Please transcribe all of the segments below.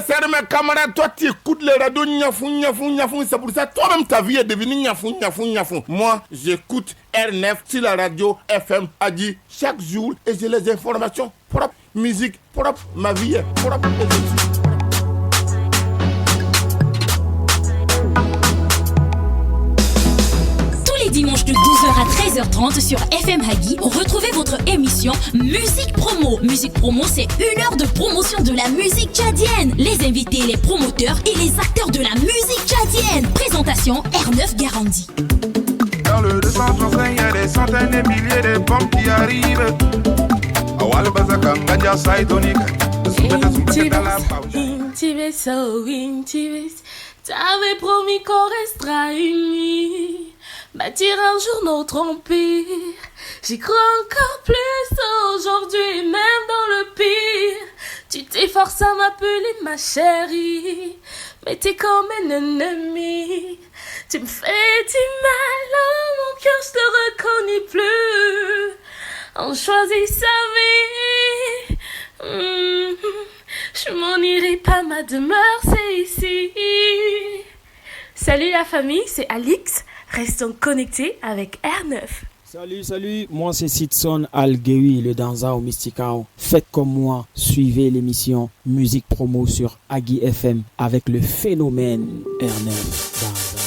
frères, mes camarades, toi tu écoutes les radios Niafou. C'est pour ça toi-même ta vie est devenue Niafou. Moi, j'écoute R9 sur la radio FM Agi chaque jour et j'ai les informations propres, musique propre, ma vie est propre. Dimanche de 12h à 13h30 sur FM Hagi, retrouvez votre émission Musique Promo. Musique Promo, c'est 1 heure de promotion de la musique tchadienne. Les invités, les promoteurs et les acteurs de la musique tchadienne. Présentation R9 Garandi. Dans le 235, il y a des centaines et milliers de bombes qui arrivent. T'avais promis qu'on restera unis, bâtir un jour notre empire. J'y crois encore plus aujourd'hui, même dans le pire. Tu t'efforces à m'appeler ma chérie, mais t'es comme un ennemi. Tu me fais du mal, oh mon cœur, je te reconnais plus. On choisit sa vie. Je m'en irai pas, ma demeure c'est ici. Salut la famille, c'est Alix. Restons connectés avec R9. Salut, moi c'est Sidson Algewi, le danseur au Mysticao. Faites comme moi, suivez l'émission Musique Promo sur Agi FM avec le phénomène R9 danseur.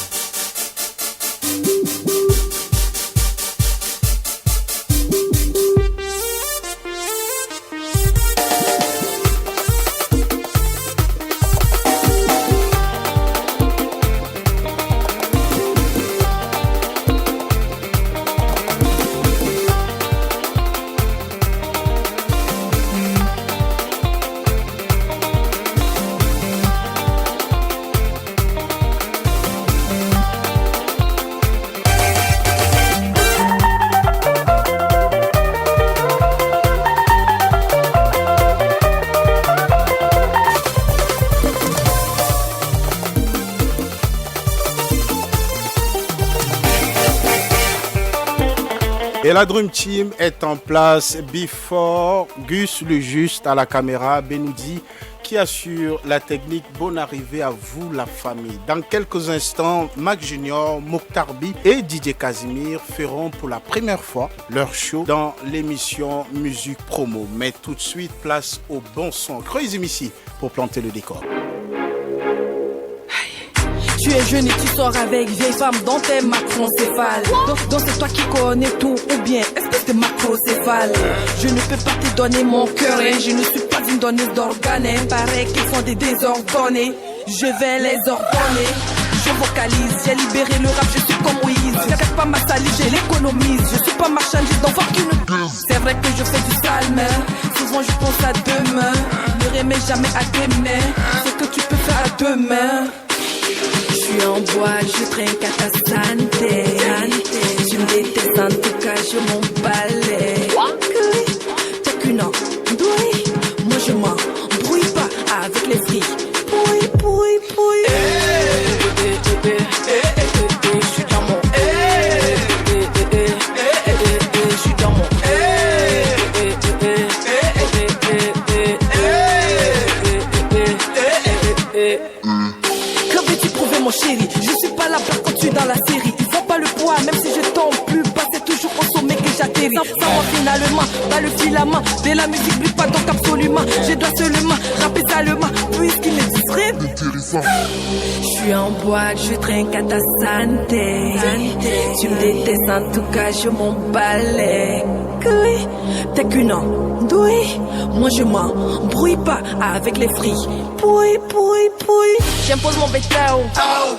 Et la Dream Team est en place. Before, Gus le Juste à la caméra, Benoudi qui assure la technique. Bonne arrivée à vous la famille. Dans quelques instants, Mac Junior, Mokhtarbi et DJ Casimir feront pour la première fois leur show dans l'émission Musique Promo. Mais tout de suite, place au bon son. Crazy Missy pour planter le décor. Tu es jeune et tu sors avec vieille femme dont t'es macroncéphale. Donc c'est toi qui connais tout ou bien espèce de macrocéphale. Je ne peux pas te donner mon cœur et je ne suis pas une donneuse d'organes. Paraît qu'ils font des désordonnés, je vais les ordonner. Je vocalise, j'ai libéré le rap, je suis comme Moïse. Je n'arrête pas ma salive, je l'économise. Je suis pas marchandise d'enfant qui ne guise. C'est vrai que je fais du sale, mais souvent je pense à demain. Ne remets jamais à demain ce que tu peux faire à demain. Je suis en bois, je trinque à ta santé. Tu me détestes, en tout cas, je m'en balais. T'es qu'une andouille, moi je m'en brouille pas avec les filles. Pouille. Je suis dans mon. Je suis dans mon. Mon chéri, je suis pas là pour quand tu es dans la série. Il faut pas le poids, même si je tombe plus bas, c'est toujours au sommet que j'atterris. Sans moi finalement, pas le filament. De la musique brille pas donc absolument. Je dois seulement rapper salement, puisqu'il n'existerait. Je suis en boîte, je trinque à ta santé. Tu me détestes, en tout cas, je m'en balais. T'es qu'une andouille, moi je m'en brouille pas avec les frilles. Pouille. J'impose mon bétao.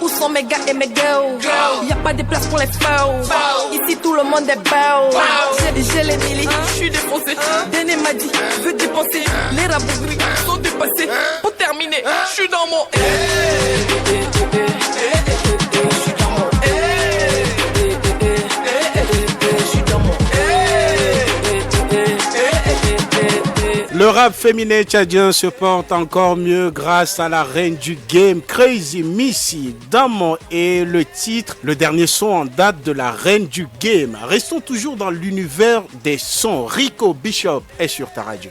Où sont mes gars et mes girls? Y'a pas de place pour les faux. Ici tout le monde est beau. J'ai les milli, j'suis défoncé. Déné m'a dit, veux dépenser. Les rabougris sont dépassés. Pour terminer, j'suis dans mon. Le rap féminin tchadien se porte encore mieux grâce à la reine du game, Crazy Missy. Damon est le titre, le dernier son en date de la reine du game. Restons toujours dans l'univers des sons. Rico Bishop est sur ta radio.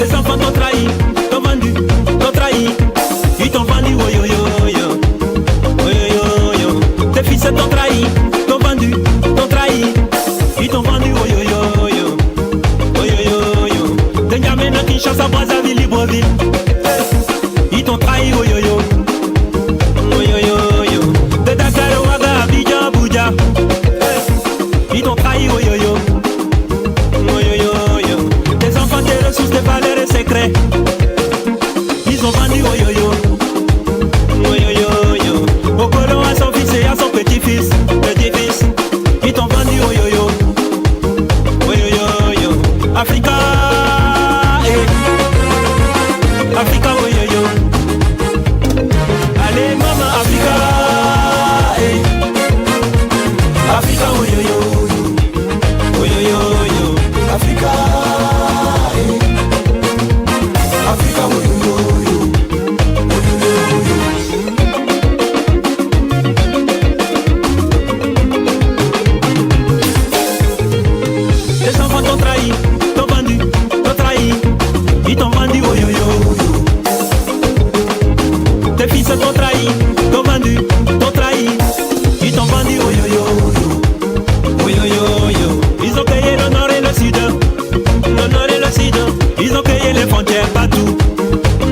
Les enfants t'ont trahi, t'ont vendu, t'ont trahi. Ils t'ont vendu, oh yo yo yo. Oh yo yo yo. Tes fils t'ont trahi, t'ont vendu, t'ont trahi. Ils t'ont vendu, oh yo yo yo. Oh yo yo yo. De N'Djamena, Kinshasa, Brazzaville, Libreville. Ils t'ont trahi, oh yo yo. Oh yo yo yo. De Dakar, Ouaga, Abidjan, Abuja. Ils t'ont trahi, oh yo yo. Oh yo yo yo. Des enfants, des ressources, des valeurs et secrets. Ils ont vendu, oh yo yo. Oh yo yo yo. Au colon à son fils et à son petit-fils. Petit-fils. Ils t'ont vendu, oh yo yo. Oh yo yo yo. Africa. Africa, oh yo yo. Allez maman, Africa. Africa, oh yo yo. Oh yo yo yo. Africa. Africa, oh yo yo. Les enfants t'ont trahi, t'ont vendu, t'ont trahi. Ils t'ont vendu, oh yo yo. Tes fils t'ont trahi, t'ont vendu, t'ont trahi. Ils t'ont vendu, oh yo yo. Oh yo yo yo. Ils ont payé le nord et le sud. Le nord et le sud. Ils ont payé les frontières partout.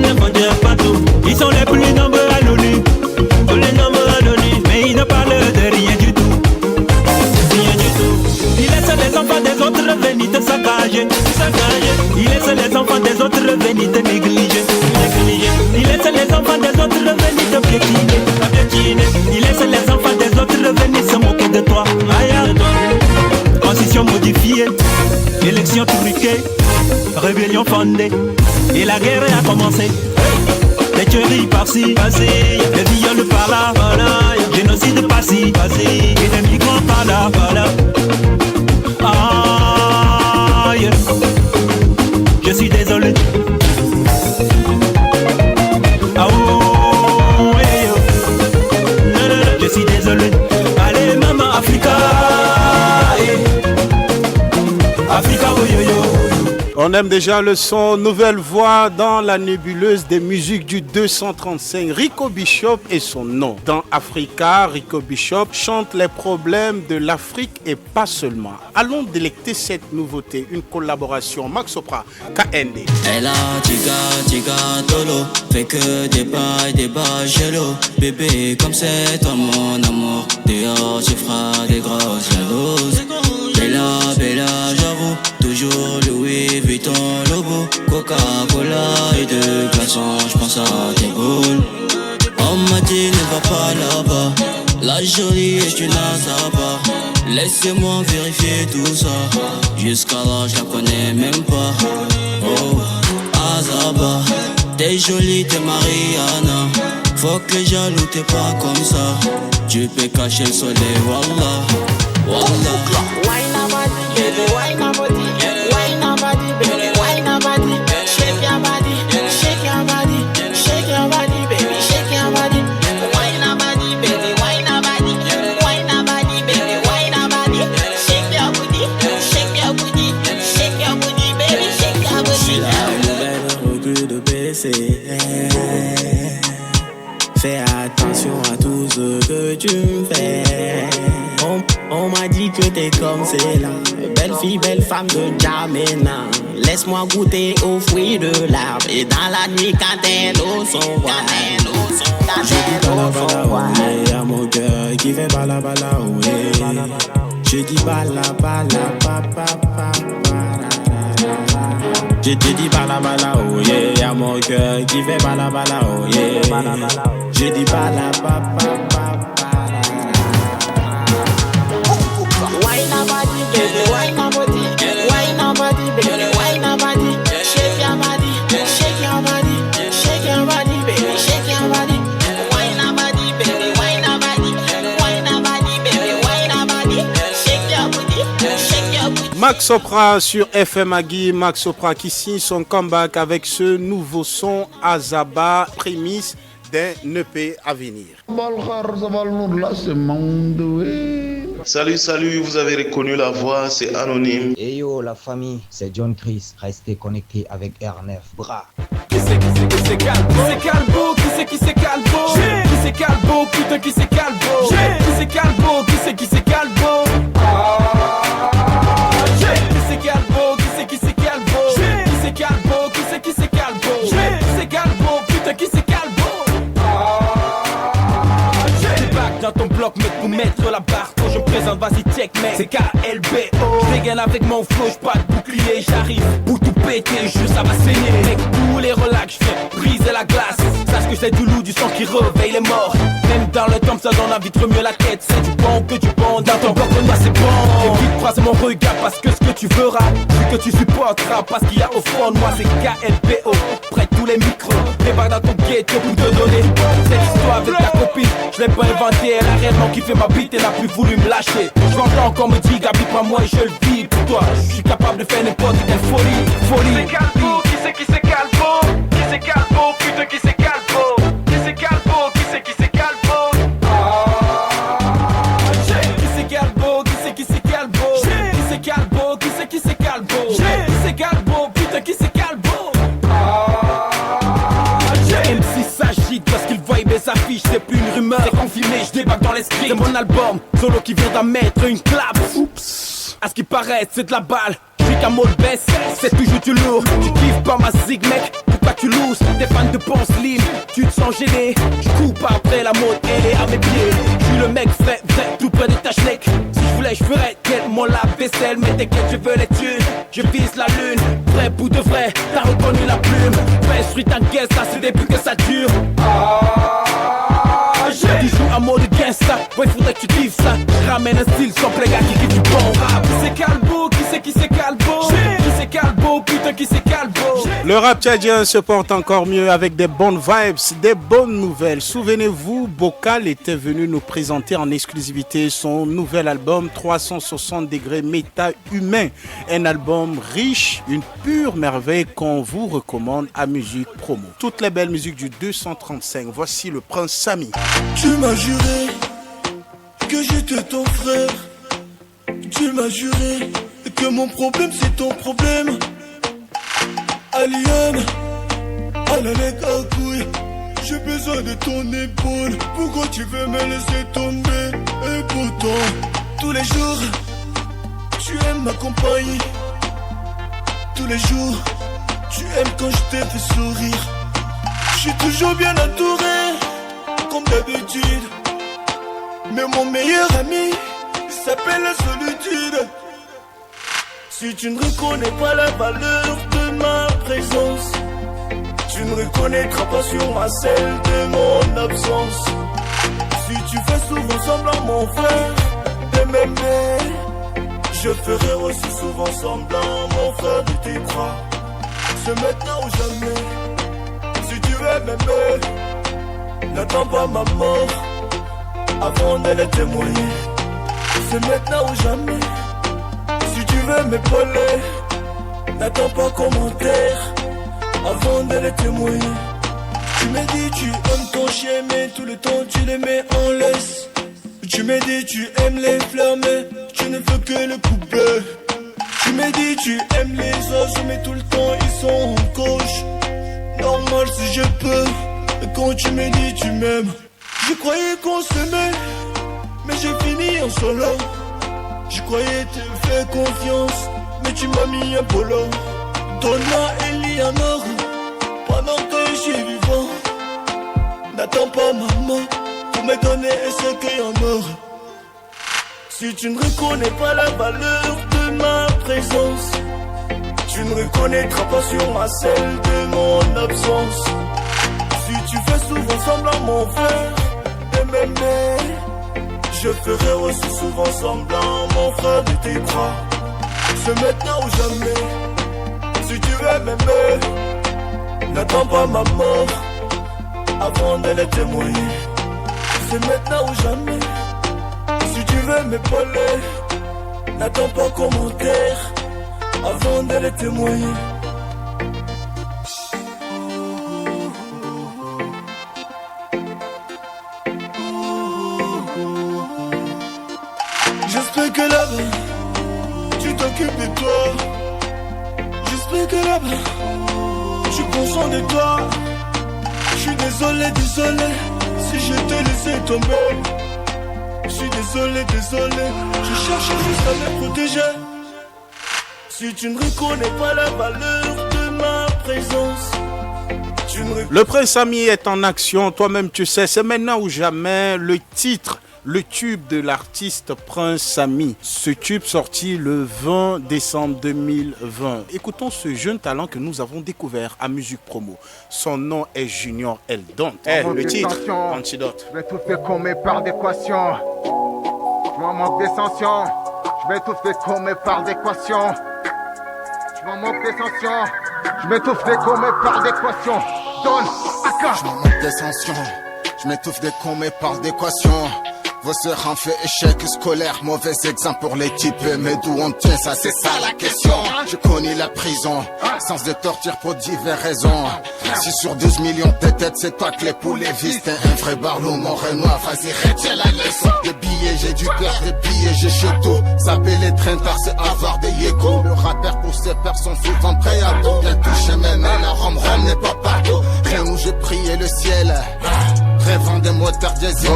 Les frontières partout. Ils sont les plus nombreux à l'ONU. Les nombreux à l'ONU. Mais ils ne parlent de rien du tout. Rien du tout. Ils laissent les enfants des autres venir te saccager. Ils laissent les enfants des autres venir te négliger. Ils laissent les enfants des autres venir te piétiner. Ils laissent les enfants des autres venir se moquer de toi. Constitution modifiée, élection truquée, rébellion fondée. Et la guerre a commencé. Les tueries par-ci, les viols par-là, génocide par-ci, et les migrants par-là, Aïe, je suis désolé. Ah oh, hey, oh. Je suis désolé. Allez maman, Africa, Africa, oh yo yo. On aime déjà le son, nouvelle voix dans la nébuleuse des musiques du 235. Rico Bishop est son nom. Dans Africa, Rico Bishop chante les problèmes de l'Afrique et pas seulement. Allons délecter cette nouveauté, une collaboration Max Sopra, KND. Elle a tika tolo, fait que des bails jello. Bébé comme c'est toi mon amour, dehors tu feras des grosses jalouses. Bella, j'avoue, toujours Louis Vuitton, Lobo, Coca-Cola et de glaçons, j'pense à tes boules. On m'a dit ne va pas là-bas, la jolie est une azaba. Laissez-moi vérifier tout ça, jusqu'à là je la connais même pas. Oh, azaba, t'es jolie, t'es Mariana. Faut que les jaloux t'es pas comme ça. Tu peux cacher le soleil, wallah, wallah. Wine a body, baby, wine a body, wine a body, baby, wine a body. Shake your body, shake your body, shake your body, baby, shake your body. Wine a body, baby, wine a body, wine a body, baby, wine a body. Shake your booty, shake your booty, shake your booty, baby, shake your booty. Je suis la nouvelle recrue de BC. Fais attention à tout ce que tu me fais. On m'a dit que t'es comme c'est là. Belle fille, belle femme de N'Djamena. Laisse-moi goûter aux fruits de l'arbre. Et dans la nuit quand tes lots sont voix. Je dis bala bala oué à mon cœur qui fait bala bala oué. Je dis bala bala papa papa. Je te dis bala bala oué à mon cœur qui fait bala bala oué. Je dis bala papa papa. Wine a body, baby, wine a body, wine a body, baby, wine a body. Shake your body, shake your body, shake your body, baby, shake your body. Wine a body, baby, wine a body, wine a body, baby, wine a body. Shake your body, shake your body. Max Sopra sur FM Agui, Max Sopra qui signe son comeback avec ce nouveau son Azaba, prémisse d'un EP à venir. Salut, vous avez reconnu la voix, c'est Anonyme. Et yo la famille, c'est John Chris, restez connectés avec R9. Bra. Qui c'est Calbo? Qui c'est Calbo? Qui c'est Calbo? Putain qui c'est Calbo? Qui c'est Calbo? Qui c'est Calbo? Qui c'est Calbo? Qui c'est Calbo? Qui c'est Calbo? Qui c'est Calbo? Qui c'est Calbo? Putain qui c'est Calbo? Débarque dans ton bloc mec pour mettre la barre. Quand je me présente vas-y check mec. C'est KLBO. Je dégaine avec mon flow, j'pas de bouclier. J'arrive pour tout péter, juste ça va saigner. Mec tous les relax, j'fais briser la glace. Sache que c'est du loup, du sang qui réveille les morts. Même dans le temps ça donne envie de remuer la tête. C'est du bon que du bon. Dans ton bloc moi c'est bon. Évite croiser mon regard parce que ce que tu verras, ce que tu supporteras. Parce qu'il y a au fond de moi c'est KLBO. Prête tous les micros. Débarque dans ton ghetto pour te donner cette histoire avec ta copine. Je l'ai pas inventé, elle a réellement kiffé ma bite. Elle n'a plus voulu me lâcher. Je l'entends encore me dire Gabi pas moi et je le vis pour toi. Je suis capable de faire n'importe quelle folie. Qui c'est Calbo? Qui c'est Calbo? Qui c'est Calbo? Putain qui c'est Calbo? Qui c'est Calbo? Qui c'est Calbo? Qui c'est Calbo? Qui c'est Calbo? Qui c'est Calbo? Qui c'est Calbo? Qui c'est Calbo? Putain qui c'est Calbo? MC s'agite parce qu'il voit mes affiches. C'est plus une rumeur, c'est confirmé, je débarque dans l'esprit. C'est mon album, solo qui vient d'en mettre une clap. Oups, à ce qui paraît c'est de la balle. J'suis qu'un mot de baisse, c'est toujours du lourd. Tu kiffes pas ma zig mec, pourquoi tu looses? T'es fan de bon slim, tu te sens gêné. J'coupe après la mode, elle est à mes pieds. J'suis le mec vrai, tout près de ta schneck. Si j'voulais j'ferais tellement la vaisselle. Mais t'inquiète je veux les thunes, je vise la lune. Vrai pour de vrai, t'as reconnu la plume. Ouais je suis t'inquiète, ça c'est depuis que ça dure. Tu joues un mode gangsta, ouais faudrait que tu kiffes ça. Ramène un style sans les gars qui kiffent du bon rap. Qui c'est Calbo? Qui c'est Calbo? Qui c'est Calbo? Putain qui c'est Calbo? Le rap tchadien se porte encore mieux avec des bonnes vibes, des bonnes nouvelles. Souvenez-vous, Bocal était venu nous présenter en exclusivité son nouvel album 360 degrés méta humain. Un album riche, une pure merveille qu'on vous recommande à Musique Promo. Toutes les belles musiques du 235. Voici le Prince Samy. Tu m'as juré que j'étais ton frère. Tu m'as juré que mon problème c'est ton problème. Alien, à la couille, j'ai besoin de ton épaule. Pourquoi tu veux me laisser tomber? Et pourtant, tous les jours, tu aimes ma compagnie. Tous les jours, tu aimes quand je te fais sourire. Je suis toujours bien entouré, comme d'habitude. Mais mon meilleur ami s'appelle la solitude. Si tu ne reconnais pas la valeur de ma présence, tu ne reconnaîtras pas sur moi celle de mon absence. Si tu fais souvent semblant mon frère de m'aimer, je ferai aussi souvent semblant mon frère de t'y croire. C'est maintenant ou jamais. Si tu veux m'aimer, n'attends pas ma mort avant de le témoigner. C'est maintenant ou jamais. Si tu veux m'épauler, n'attends pas commentaire avant de le témoigner. Tu me dis tu aimes ton chien mais tout le temps tu les mets en laisse. Tu me dis tu aimes les fleurs mais tu ne veux que le couper. Tu me dis tu aimes les oiseaux mais tout le temps ils sont en coche. Normal si je peux. Et quand tu me dis tu m'aimes, je croyais qu'on s'aimait, mais j'ai fini en solo. Je croyais te faire confiance, mais tu m'as mis un polo. Donne-moi Eleanor, pendant que je suis vivant. N'attends pas maman, pour me donner un secret en or. Si tu ne reconnais pas la valeur de ma présence, tu ne reconnaîtras pas sur moi celle de mon absence. Si tu fais souvent semblant mon frère de m'aimer, je ferai aussi souvent semblant mon frère de t'y croire. C'est maintenant ou jamais. Si tu veux m'aimer, n'attends pas ma mort avant de le témoigner. C'est maintenant ou jamais. Si tu veux m'épauler, n'attends pas commentaire avant de le témoigner. Je m'occupe de toi. J'espère que là-bas, je prends soin de toi. Je suis désolé si je t'ai laissé tomber. Je suis désolé, je cherche juste à me protéger. Si tu ne reconnais pas la valeur de ma présence, tu ne Le Prince Ami est en action, toi-même tu sais, c'est maintenant ou jamais. Le titre, le tube de l'artiste Prince Ami. Ce tube sorti le 20 décembre 2020. Écoutons ce jeune talent que nous avons découvert à Musique Promo. Son nom est Junior Eldon. Le titre, Antidote. Je vais tout faire comme par d'équation. Je m'en manque d'ascension. Je vais tout faire comme par d'équation. Je m'en manque d'ascension. Je m'étouffe des comets par d'équation. Donne, Aka. Je m'en manque d'ascension. Je m'étouffe des comets par d'équation. Vos sœurs ont fait échec scolaire, mauvais exemple pour les types. Mais d'où on tient, ça c'est ça la question. Je connais la prison, sens de torture pour diverses raisons. Si sur 12 millions de têtes, c'est toi que les poulets visent. T'es un vrai barlou, mon renoir, vas-y retiens la leçon. Des billets, j'ai du peur, des billets, j'ai chez tout. Saper les trains tard, c'est avoir des yégos. Le rappeur pour ces personnes souvent prêt à tout. Bien touché, même la rom n'est pas partout. Rien où j'ai prié le ciel. Rêvant des moteurs diesel.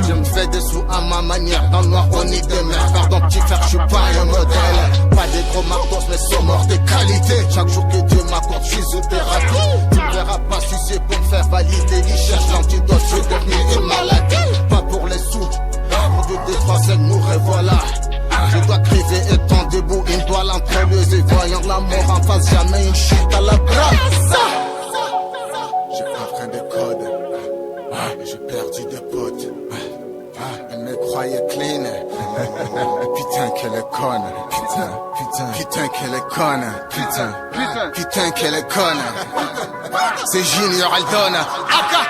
Je me fais des sous à ma manière. Dans le noir on y demeure. Pardon petit frère, je suis pas un modèle. Pas des gros martos mais sont morts de qualité. Chaque jour que Dieu m'accorde, je suis sous thérapie. Tu ne verras pas sucer pour me faire valider. Il cherche l'antidote, je vais devenir une maladie. Pas pour les sous, pour 2, 3, nous revoilà. Je dois criver étant debout, une toile entre les yeux. Voyant la mort en face, jamais une chute à la brasse. J'ai enfreint des codes. J'ai perdu des potes. Elle me croyait clean. Putain qu'elle est conne. Putain qu'elle est conne. Putain qu'elle est conne. C'est Junior Eldon. Aka.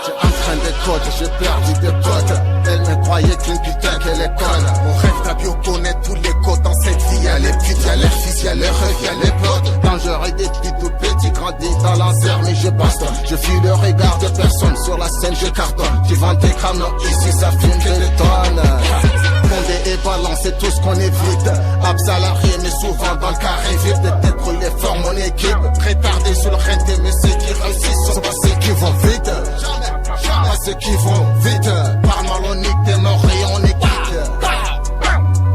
J'ai enfreint des codes, j'ai perdu des potes. Elle me croyait clean, putain qu'elle est conne. Mon rêve d'abio connaît tous les codes dans cette vie. Y'a les putes, y'a les fils, y'a les rêves, y'a les potes. Dangereux depuis tout petit, grandi dans l'enfer, mais je bastonne. Je fuis le regard de personne, sur la scène je cartonne. Tu vends tes crânes, non, ici ça fume des tonnes. Fondé et balance, c'est tout ce qu'on évite. Absalarié, mais souvent dans le carré vite. Peut-être brûler fort mon équipe. Retardé sur le rente, mais ceux qui réussissent sont pas ceux qui vont vite. Pas ceux qui vont vite. Par mal on nique, t'es mort et on est quitte.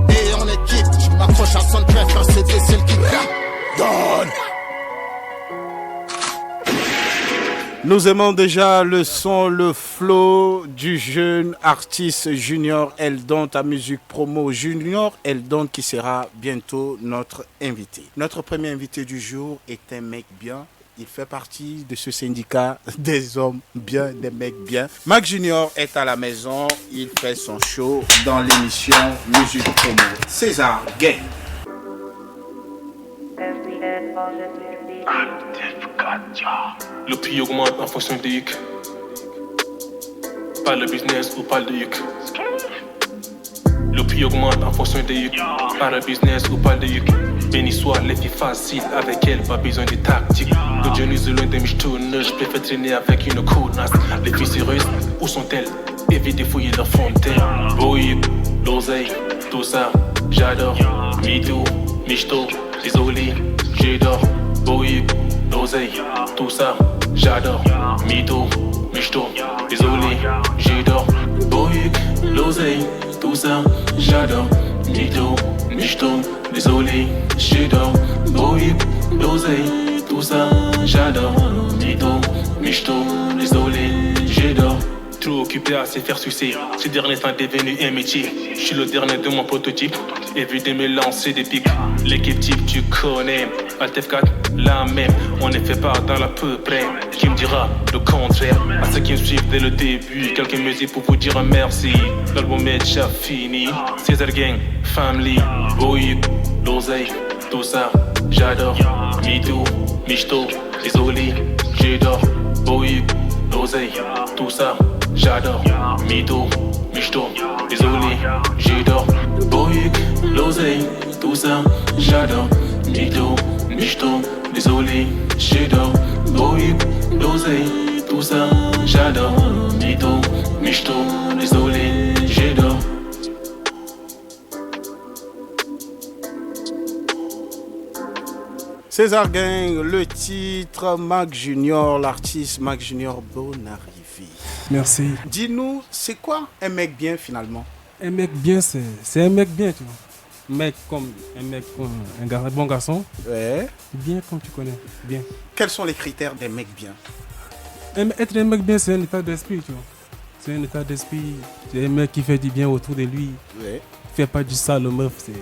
Et on est quitte. Je m'accroche à son préfère, c'était celle qui donne. Nous aimons déjà le son, le flow du jeune artiste Junior Eldon à Musique Promo. Junior Eldon qui sera bientôt notre invité. Notre premier invité du jour est un mec bien. Il fait partie de ce syndicat des hommes bien, des mecs bien. Mac Junior est à la maison. Il fait son show dans l'émission Musique Promo. César Gay. Le prix augmente en fonction des hicks. Pas le business ou pas le hic. Le prix augmente en fonction des hicks. Pas le business ou pas le hic. Béni soit les filles faciles, avec elles pas besoin de tactique. Le Johnny Zulu de Michtoune, je préfère traîner avec une connasse. Les filles sérieuses, où sont-elles? Évitez de fouiller leur fontaine. Boïb, l'oseille, tout ça, j'adore. Mitou, Michto, désolé, j'adore. Boïb, l'oseille, tout ça, j'adore. Mitou, Michto, désolé, j'adore. Boïb, l'oseille, tout ça, j'adore. Mitou, Michto, désolé, j'adore. Boïb, l'oseille, tout ça, j'adore. Mitou, Michto, désolé, j'adore. Trop occupé à se faire sucer. Ce dernier sont devenu un métier. Je suis le dernier de mon prototype. Évitez de me lancer des pics. L'équipe type tu connais. Alt F4, la même. On est fait part dans la peu près. Qui me dira le contraire? À ceux qui me suivent dès le début, quelques musiques pour vous dire merci. L'album est déjà fini. César Gang, Family, Boïb, l'oseille, tout ça, j'adore. Mitou, Michto, désolé, j'adore. Boïb, l'oseille, tout ça, j'adore. Mitou, Michto, désolé, j'adore. Boïb, l'oseille, tout ça, j'adore. Mitou, Michto, désolé, j'adore. Boïb, l'oseille, tout ça, j'adore. Mitou, Michto, désolé, j'adore. César Gang, le titre, Mac Junior, l'artiste Mac Junior, bonne arrivée. Merci. Dis-nous, c'est quoi un mec bien finalement? Un mec bien, c'est un mec bien, tu vois. Mec comme un bon garçon. Ouais. Bien comme tu connais, bien. Quels sont les critères des mecs bien? Être un mec bien, c'est un état d'esprit, tu vois. C'est un état d'esprit. C'est un mec qui fait du bien autour de lui. Ouais. Fait pas du sale au meuf, c'est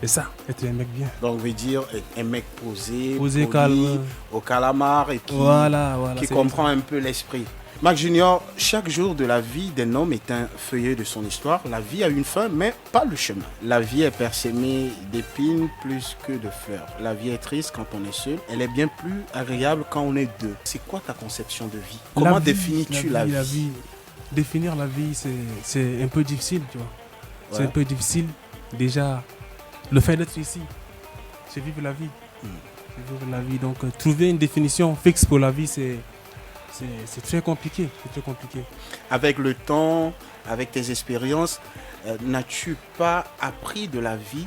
ça, être un mec bien. Donc, veut dire un mec posé, poli, calme, au calamar et qui comprend un peu l'esprit. Mac Junior, chaque jour de la vie d'un homme est un feuillet de son histoire. La vie a une fin, mais pas le chemin. La vie est parsemée d'épines plus que de fleurs. La vie est triste quand on est seul. Elle est bien plus agréable quand on est deux. C'est quoi ta conception de vie? Comment définis-tu la vie? Définir la vie, c'est un peu difficile, tu vois. Ouais. C'est un peu difficile. Déjà, le fait d'être ici, c'est vivre la vie. C'est vivre la vie. Donc, trouver une définition fixe pour la vie, c'est très compliqué. C'est très compliqué. Avec le temps, avec tes expériences, n'as-tu pas appris de la vie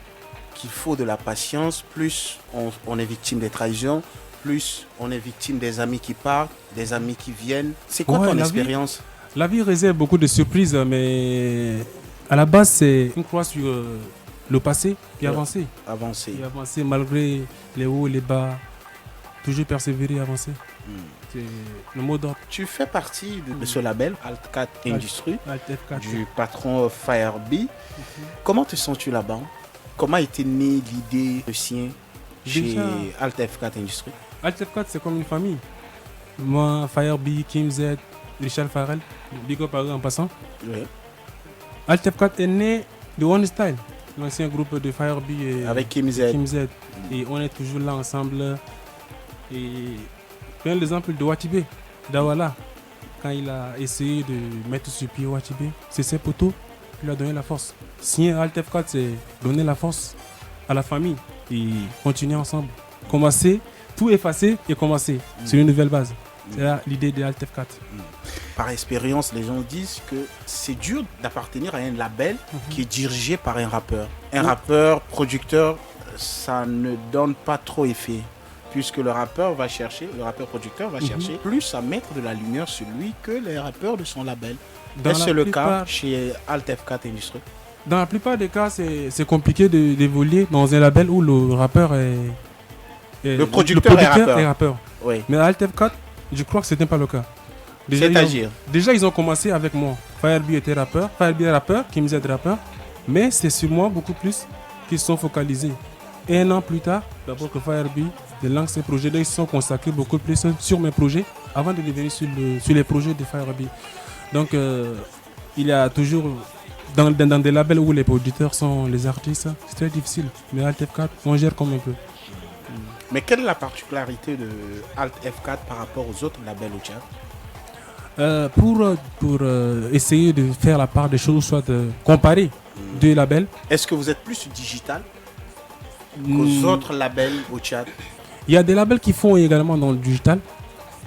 qu'il faut de la patience? Plus on est victime des trahisons, plus on est victime des amis qui partent, des amis qui viennent. C'est quoi ton expérience? La vie réserve beaucoup de surprises, mais à la base, c'est une croix sur le passé et avancer. Et avancer malgré les hauts et les bas. Toujours persévérer et avancer. C'est le mot d'ordre. Tu fais partie de ce label, Alt4 Industries, Alt4, du patron Firebee. Comment te sens-tu là-bas? Comment était née l'idée de sien chez Alt4 Industries? Alt4, c'est comme une famille. Moi, Firebee, Kim Z, Richard Farrell, Big Up en passant. Oui. Alt4 est né de One Style, l'ancien groupe de Firebee avec Kim Z. Et on est toujours là ensemble. Et prenez l'exemple de Watibé, Dawala, quand il a essayé de mettre sur pied Watibé, c'est ses poteaux qui lui a donné la force. Signer Alt4, c'est donner la force à la famille et continuer ensemble. Commencer, tout effacer et commencer sur une nouvelle base. C'est là l'idée de Alt4. Par expérience, les gens disent que c'est dur d'appartenir à un label qui est dirigé par un rappeur. Un rappeur, producteur, ça ne donne pas trop effet. Puisque le rappeur producteur va chercher plus à mettre de la lumière sur lui que les rappeurs de son label. Est-ce que c'est le cas chez Alt4 Industries? Dans la plupart des cas, c'est compliqué d'évoluer dans un label où le rappeur est... Le producteur est rappeur. Oui. Mais à Alt4, je crois que ce n'était pas le cas. Déjà, ils ont commencé avec moi. Firebee était rappeur, Kim Z rappeur. Mais c'est sur moi beaucoup plus qu'ils sont focalisés. Et un an plus tard, d'abord que Firebee lance ses projets, ils se sont consacrés beaucoup plus sur mes projets avant de devenir sur les projets de Firebee. Donc, il y a toujours, dans des labels où les producteurs sont les artistes, c'est très difficile. Mais Alt4, on gère comme un peu. Mais quelle est la particularité de Alt4 par rapport aux autres labels au Tchad? Pour essayer de faire la part des choses, soit de comparer deux labels. Est-ce que vous êtes plus digital qu'aux autres labels au Tchad? Il y a des labels qui font également dans le digital,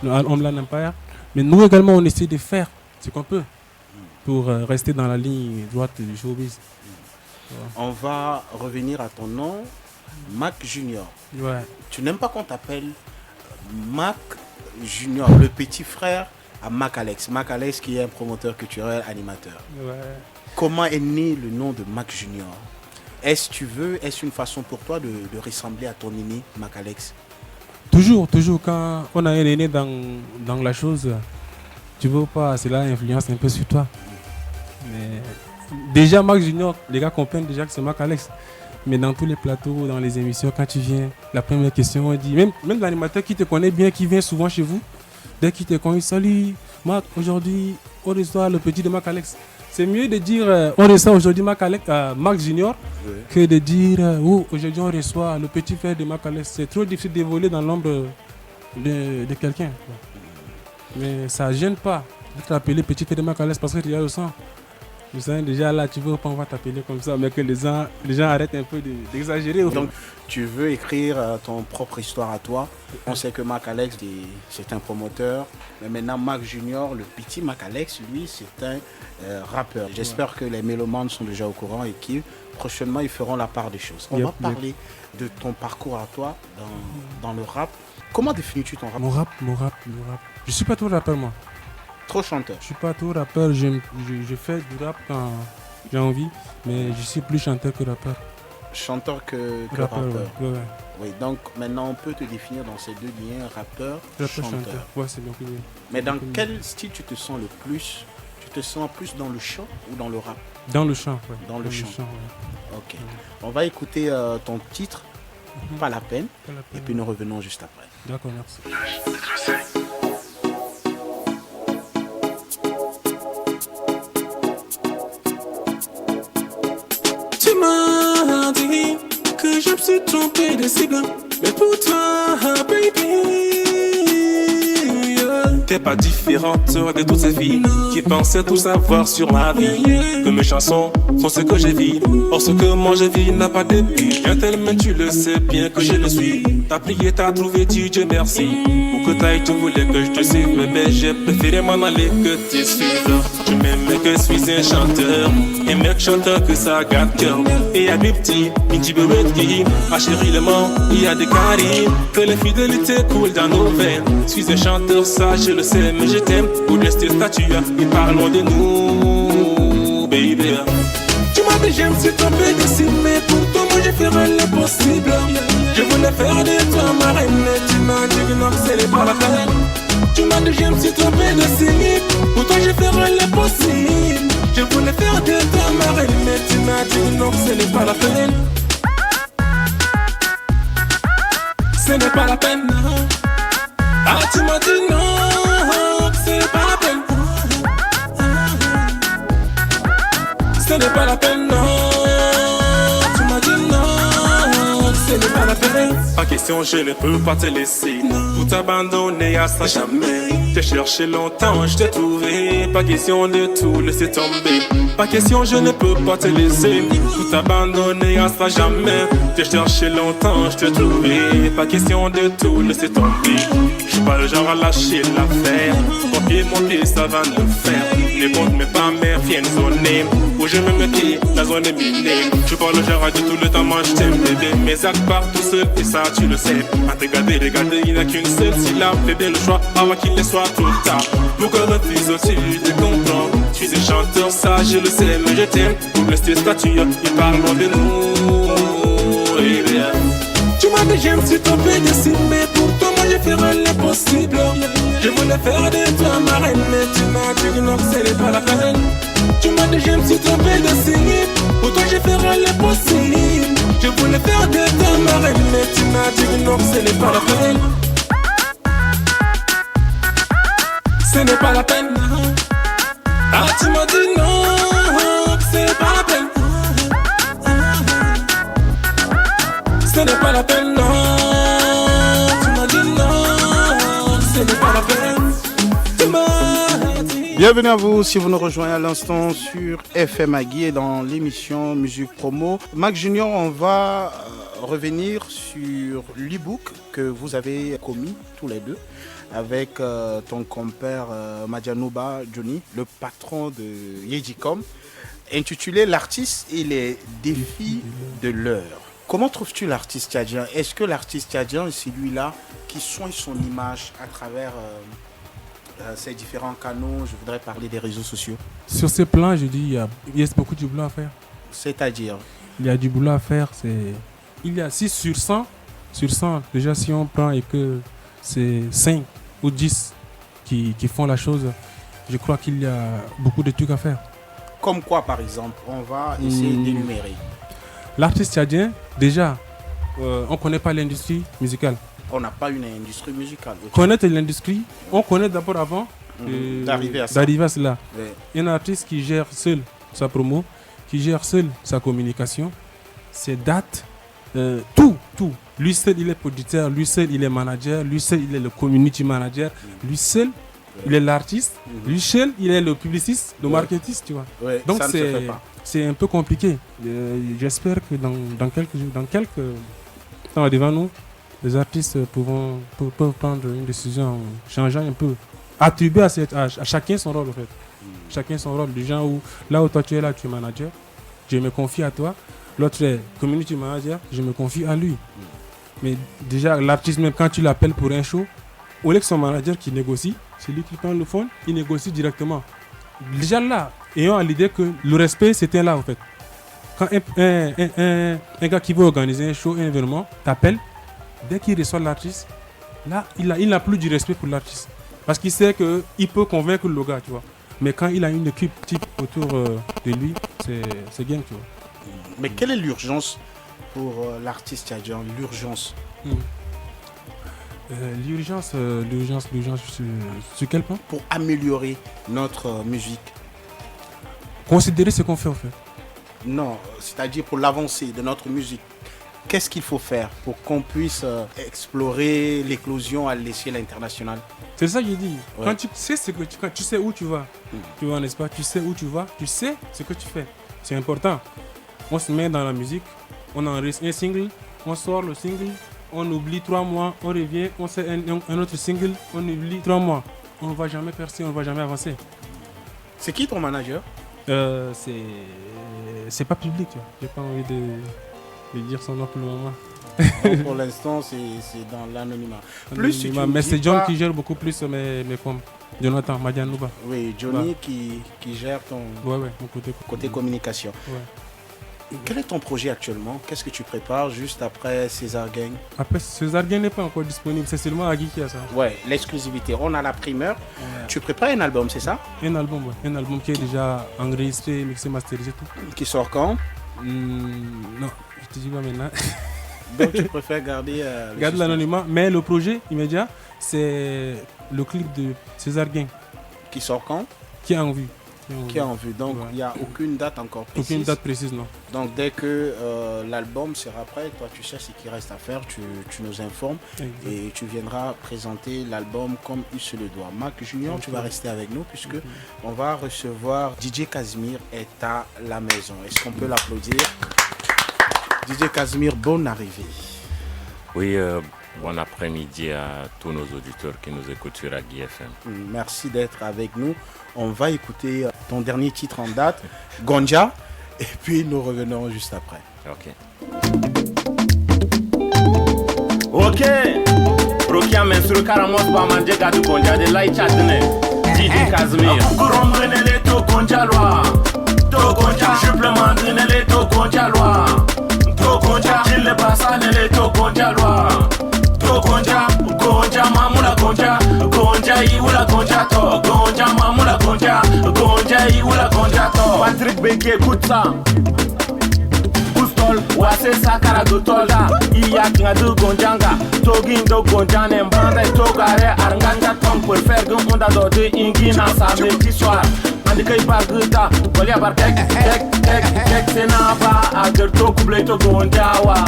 Homeland Empire, mais nous également on essaie de faire ce qu'on peut pour rester dans la ligne droite du showbiz. On va revenir à ton nom, Mac Junior. Ouais. Tu n'aimes pas qu'on t'appelle Mac Junior, le petit frère à Mac Alex. Mac Alex qui est un promoteur culturel, animateur. Ouais. Comment est né le nom de Mac Junior? Est-ce une façon pour toi de ressembler à ton aîné, Mac Alex? Toujours, quand on a un aîné dans la chose, tu veux pas, cela influence un peu sur toi. Mais déjà, Mac Junior, les gars comprennent déjà que c'est Mac Alex. Mais dans tous les plateaux, dans les émissions, quand tu viens, la première question, on dit, même l'animateur qui te connaît bien, qui vient souvent chez vous, dès qu'il te connaît, salut, Mac, aujourd'hui, on reçoit le petit de Mac Alex. C'est mieux de dire on reçoit aujourd'hui Mac Junior que de dire aujourd'hui on reçoit le petit frère de Mac Alex. C'est trop difficile d'évoluer dans l'ombre de quelqu'un. Mais ça ne gêne pas de t'appeler petit frère de Mac Alex parce que tu as le sang. Vous savez déjà là, tu veux pas, on va t'appeler comme ça, mais que les gens arrêtent un peu d'exagérer. Donc tu veux écrire ton propre histoire à toi. On sait que Mac Alex, c'est un promoteur. Mais maintenant, Mac Junior, le petit Mac Alex, lui, c'est un rappeur. J'espère que les mélomanes sont déjà au courant et qu'ils prochainement, ils feront la part des choses. On va parler de ton parcours à toi dans le rap. Comment définis-tu ton rap? Mon rap. Je suis pas trop rappeur, moi. Trop chanteur? Je suis pas trop rappeur. Je fais du rap quand j'ai envie, mais je suis plus chanteur que rappeur. Chanteur que rappeur. Ouais. Oui, donc maintenant on peut te définir dans ces deux liens, rappeur, chanteur. Ouais, c'est bien. Mais dans quel style tu te sens le plus? Tu te sens plus dans le chant ou dans le rap? Dans le chant, ouais. Dans le chant. Ouais. Ok. On va écouter ton titre, Pas la peine, et puis nous revenons juste après. D'accord, merci. Tu m'as dit que je me suis trompé de cible, mais pour toi, baby, t'es pas différente de toutes ces filles qui pensaient tout savoir sur ma vie. Que mes chansons sont ce que je vis, or ce que moi je vis n'a pas de but. Gentleman, tu le sais bien que je le suis. T'as prié, t'as trouvé, Dieu merci. Pour que t'ailles, tu voulais que je te suive, mais j'ai préféré m'en aller que tu suives. Je m'aimais que je suis un chanteur, et mec chanteur que ça garde cœur. Et y'a des petits, une petite bébé qui a chéri le monde, il y a des caries, que l'infidélité coule dans nos veines. Je suis un chanteur, ça je le sais, mais je t'aime. Pour rester statut, et parlons de nous, baby. Tu m'as dit j'aime si trompé d'ici, mais pour toi moi je ferai l'impossible. Je voulais faire de toi ma reine, mais tu m'as dit que non, ce n'est pas la peine. Tu m'as dit j'aime si trompé d'ici, pour toi je ferai l'impossible. Je voulais faire de toi ma reine, mais tu m'as dit que non, ce n'est pas la peine. Ce n'est pas la peine. Ah, tu m'as dit non, ce n'est pas la peine. Ce n'est pas la peine, non. Tu m'as dit non, ce n'est pas la peine. Pas question, je ne peux pas te laisser. Tout abandonner à ça jamais. T'ai cherché longtemps, je t'ai trouvé. Pas question de tout laisser tomber. Pas question, je ne peux pas te laisser. Tout abandonner à ça jamais. T'ai cherché longtemps, je t'ai trouvé. Pas question de tout laisser tomber. Je suis pas le genre à lâcher l'affaire. Mon pied, ça va le faire. Les comptes, mais pas mes viennent sonner. Où je me mettais, la zone est minée. Je suis pas le genre à dire tout le temps, moi je t'aime bébé. Mes actes partent tout seul, et ça tu le sais. À te regarder, il n'y a qu'une seule syllabe. Fais bien le choix avant qu'il ne soit trop tard. Pour que refuse aussi, tu comprends. Je suis un chanteur, ça je le sais, mais je t'aime. Pour rester statut, ils parlent de nous. Baby. Tu m'as dit j'aime si trompé d'ici, mais pour toi moi je ferai l'impossible. Je voulais faire de toi ma reine, mais tu m'as dit que non, ce n'est pas la peine. Tu m'as dit j'aime si trompé d'ici, pour toi je ferai l'impossible. Je voulais faire de toi ma reine, mais tu m'as dit que non, ce n'est pas la peine. Ce n'est pas la peine. Ah, tu m'as dit non, ce n'est pas la peine. Ce n'est pas la peine, non. Tu m'as dit non, ce n'est pas la peine. Tu m'as dit. Bienvenue à vous si vous nous rejoignez à l'instant sur FM Agui et dans l'émission Musique Promo. Mac Junior, on va revenir sur l'e-book que vous avez commis tous les deux avec ton compère Madianouba Johnny, le patron de Yedicom, intitulé L'artiste et les défis de l'heure. Comment trouves-tu l'artiste tchadien? Est-ce que l'artiste tchadien est celui-là qui soigne son image à travers ces différents canaux? Je voudrais parler des réseaux sociaux. Sur ce plan, je dis il y a beaucoup de boulot à faire. C'est-à-dire? Il y a du boulot à faire. Il y a 6 sur 100. Déjà, si on prend et que c'est 5 ou 10 qui font la chose, je crois qu'il y a beaucoup de trucs à faire. Comme quoi, par exemple? On va essayer d'énumérer. L'artiste tchadien, déjà, on ne connaît pas l'industrie musicale. On n'a pas une industrie musicale. Connaître l'industrie, on connaît d'abord avant d'arriver à cela. Ouais. Il y a un artiste qui gère seul sa promo, qui gère seul sa communication, ses dates, tout. Lui seul, il est producteur, lui seul, il est manager, lui seul, il est le community manager, lui seul, il est l'artiste, lui seul, il est le publiciste, le marketiste, tu vois. Ouais, donc ça ne se fait pas. C'est un peu compliqué. J'espère que dans quelques temps devant nous, les artistes peuvent prendre une décision en changeant un peu, attribuer à chacun son rôle en fait. Chacun son rôle. Du genre où là où toi tu es là, tu es manager, je me confie à toi. L'autre est community manager, je me confie à lui. Mais déjà, l'artiste, même quand tu l'appelles pour un show, au lieu que son manager qui négocie, c'est lui qui prend le phone, il négocie directement. Déjà là, ayant à l'idée que le respect, c'était là, en fait. Quand un gars qui veut organiser un show, un événement, t'appelle, dès qu'il reçoit l'artiste, là, il n'a plus du respect pour l'artiste. Parce qu'il sait qu'il peut convaincre le gars, tu vois. Mais quand il a une équipe type autour de lui, c'est game, tu vois. Mais quelle est l'urgence pour l'artiste tchadien? L'urgence L'urgence sur quel point? Pour améliorer notre musique. Considérer ce qu'on fait, en fait. Non, c'est-à-dire pour l'avancée de notre musique. Qu'est-ce qu'il faut faire pour qu'on puisse explorer l'éclosion à l'échelle internationale? C'est ça que j'ai dit. Ouais. Quand tu sais quand tu sais où tu vas, tu vois, n'est-ce pas? Tu sais où tu vas, tu sais ce que tu fais. C'est important. On se met dans la musique, on enregistre un single, on sort le single, on oublie 3 mois, on revient, on sait un autre single, on oublie 3 mois. On ne va jamais percer, on ne va jamais avancer. C'est qui ton manager? C'est pas public, tu vois. J'ai pas envie de dire son nom pour le moment. Non, pour l'instant, c'est dans l'anonymat. Plus mais c'est John qui gère beaucoup plus mes pommes. Jonathan Madianouba. Oui, Johnny qui gère ton mon côté communication. Ouais. Quel est ton projet actuellement? Qu'est-ce que tu prépares juste après César Gang? Après César Gang n'est pas encore disponible, c'est seulement Agui qui a ça. Ouais, l'exclusivité. On a la primeur. Ouais. Tu prépares un album, c'est ça? Un album, ouais. Un album qui est déjà enregistré, mixé, masterisé, tout. Qui sort quand? Non, je te dis pas maintenant. Donc tu préfères garder l'anonymat, mais le projet immédiat, c'est le clip de César Gang. Qui sort quand? Qui est en vue. Qui est en vue. Donc il n'y a aucune date encore précise. Aucune date précise, non. Donc dès que l'album sera prêt, toi tu sais ce qu'il reste à faire, tu nous informes. Exact. Et tu viendras présenter l'album comme il se le doit. Marc Junior, tu vas rester avec nous puisque on va recevoir DJ Casimir est à la maison. Est-ce qu'on peut l'applaudir? DJ Casimir, bonne arrivée. Oui, bon après-midi à tous nos auditeurs qui nous écoutent sur Agui FM. Merci d'être avec nous. On va écouter ton dernier titre en date, Gonja, et puis nous revenons juste après. Ok. Rokia mensuru karamos ba manje gadu Gonja de lai chatne. DJ Casimir. Kukurom renele to Gonja loi. To Gonja supplement renele to Gonja loi. To Gonja jille basa nele to Gonja loi. To Gonja Gonja mamula Gonja. Gonja iwula Gonja to. Gonja mamula Gonja. Gonja iwula Gonja to. Patrick Beke écoute ça. Kustol wase sakara do tolda. Iya kinga do Gonjanga. Togindo Gonjane mbanda togare arnganga tom pour faire gun onda do de ingina sa me soir. Andikay baguta wali bar tek senaba agar to kuble to Gonjawa.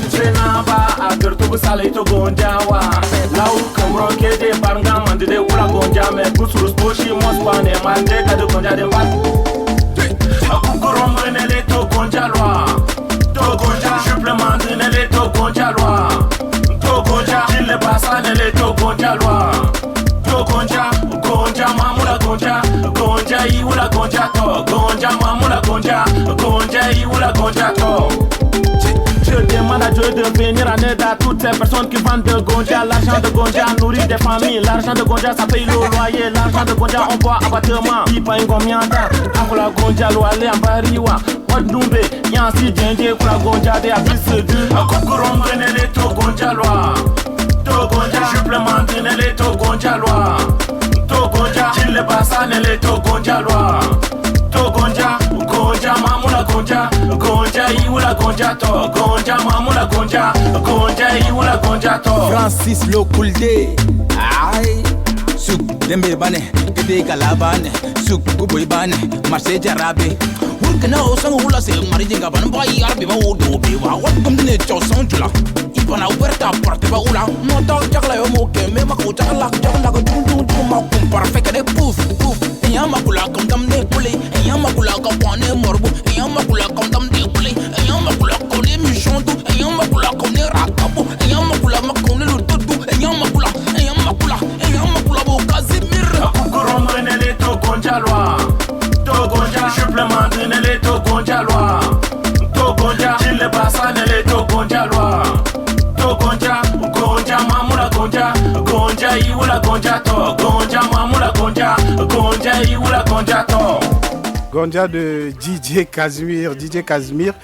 Senaba agar to busale to Gonjawa. Lau kamro kede baranga mandide ula Gonja me kusuru sposhi mospane mande kadu Gonja de bat. Akukurom renele to Gonja loi. To Gonja supplement renele to Gonja loi. To Gonja jille basa nele to Gonja loi. To Gonja Gonja mamula Gonja. Gonja iwula Gonja to. Gonja mamula Gonja. Gonja iwula Gonja to. Je demande à Dieu de venir en aide à toutes ces personnes qui vendent de Gonja. L'argent de Gonja nourrit des familles. L'argent de Gonja ça paye le loyer. L'argent de Gonja on boit abattement. Il paye combien de temps? Akola Gonja loale en bariwa. Wadumbe yansi djenge kula Gonja de abisse du. Akukurom renele to Gonja loi. To Gonja supplement renele to Gonja loi. To Gonja jille basa nele to Gonja loi. To Gonja Gonja mamula Gonja. Gonja iwula Gonja to. Gonja mamula Gonja. Gonja iwula Gonja to. Francis Lokulde. Aïe. Suk dembe bane. Kede galabane. Suk kuboy bane. Marse jarabe. Wulkana osang hula se marijinga ban boy arbi ba wodo be wa wat gumne choson jula. Ibana uberta parte ba ula. No dog jakla yo moke me mako jakla ko dum ma kum perfect de pouf pouf. Yama kula kom dam de pule. Yama kula ko pone morbu. Yama kula kom dam de pule. Yama kula ko de michondu. Yama kula ko de rakabu. Yama kula ma ko ne lutudu. Yama kula bo Casimir. Akukurom renele to Gonja loi. To Gonja supplement renele to Gonja loi. To Gonja gonja lwa to gonja gonja mamula gonja gonja iwula gonja to gonja mamula gonja gonja iwula gonja to. Gonja de DJ Casimir. DJ Casimir,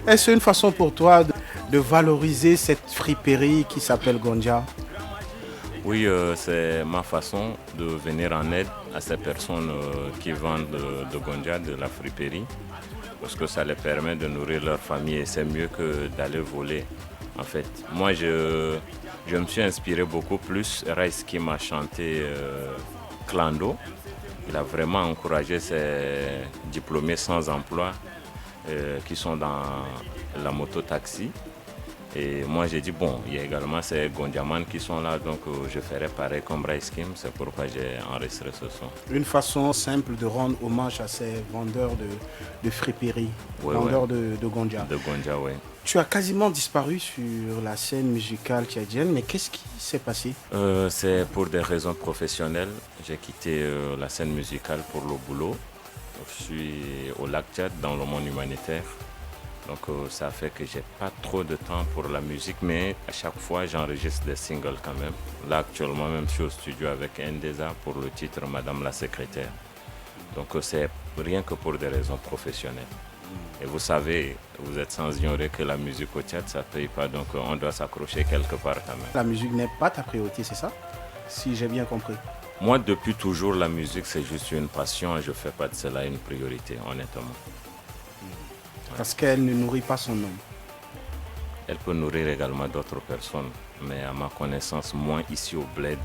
est-ce une façon pour toi de valoriser cette friperie qui s'appelle Gonja? Oui, c'est ma façon de venir en aide à ces personnes qui vendent de Gonja, de la friperie, parce que ça les permet de nourrir leur famille et c'est mieux que d'aller voler. En fait, moi, je me suis inspiré beaucoup plus. Rice qui m'a chanté Clando. Il a vraiment encouragé ces diplômés sans emploi qui sont dans la moto-taxi. Et moi j'ai dit bon, il y a également ces Gonjaman qui sont là, donc je ferai pareil comme Rice Kim, c'est pourquoi j'ai enregistré ce son. Une façon simple de rendre hommage à ces vendeurs de friperie, vendeurs de Gonja. De Gonja, oui. Tu as quasiment disparu sur la scène musicale tchadienne, mais qu'est-ce qui s'est passé? C'est pour des raisons professionnelles. J'ai quitté la scène musicale pour le boulot. Je suis au Lac Tchad dans le monde humanitaire. Donc ça fait que j'ai pas trop de temps pour la musique, mais à chaque fois j'enregistre des singles quand même. Là actuellement même je suis au studio avec Ndeza pour le titre Madame la secrétaire. Donc c'est rien que pour des raisons professionnelles. Et vous savez, vous êtes sans ignorer que la musique au Tchad ça paye pas, donc on doit s'accrocher quelque part quand même. La musique n'est pas ta priorité, c'est ça? Si j'ai bien compris. Moi depuis toujours la musique c'est juste une passion et je fais pas de cela une priorité honnêtement. Parce qu'elle ne nourrit pas son homme. Elle peut nourrir également d'autres personnes, mais à ma connaissance, moi ici au Bled,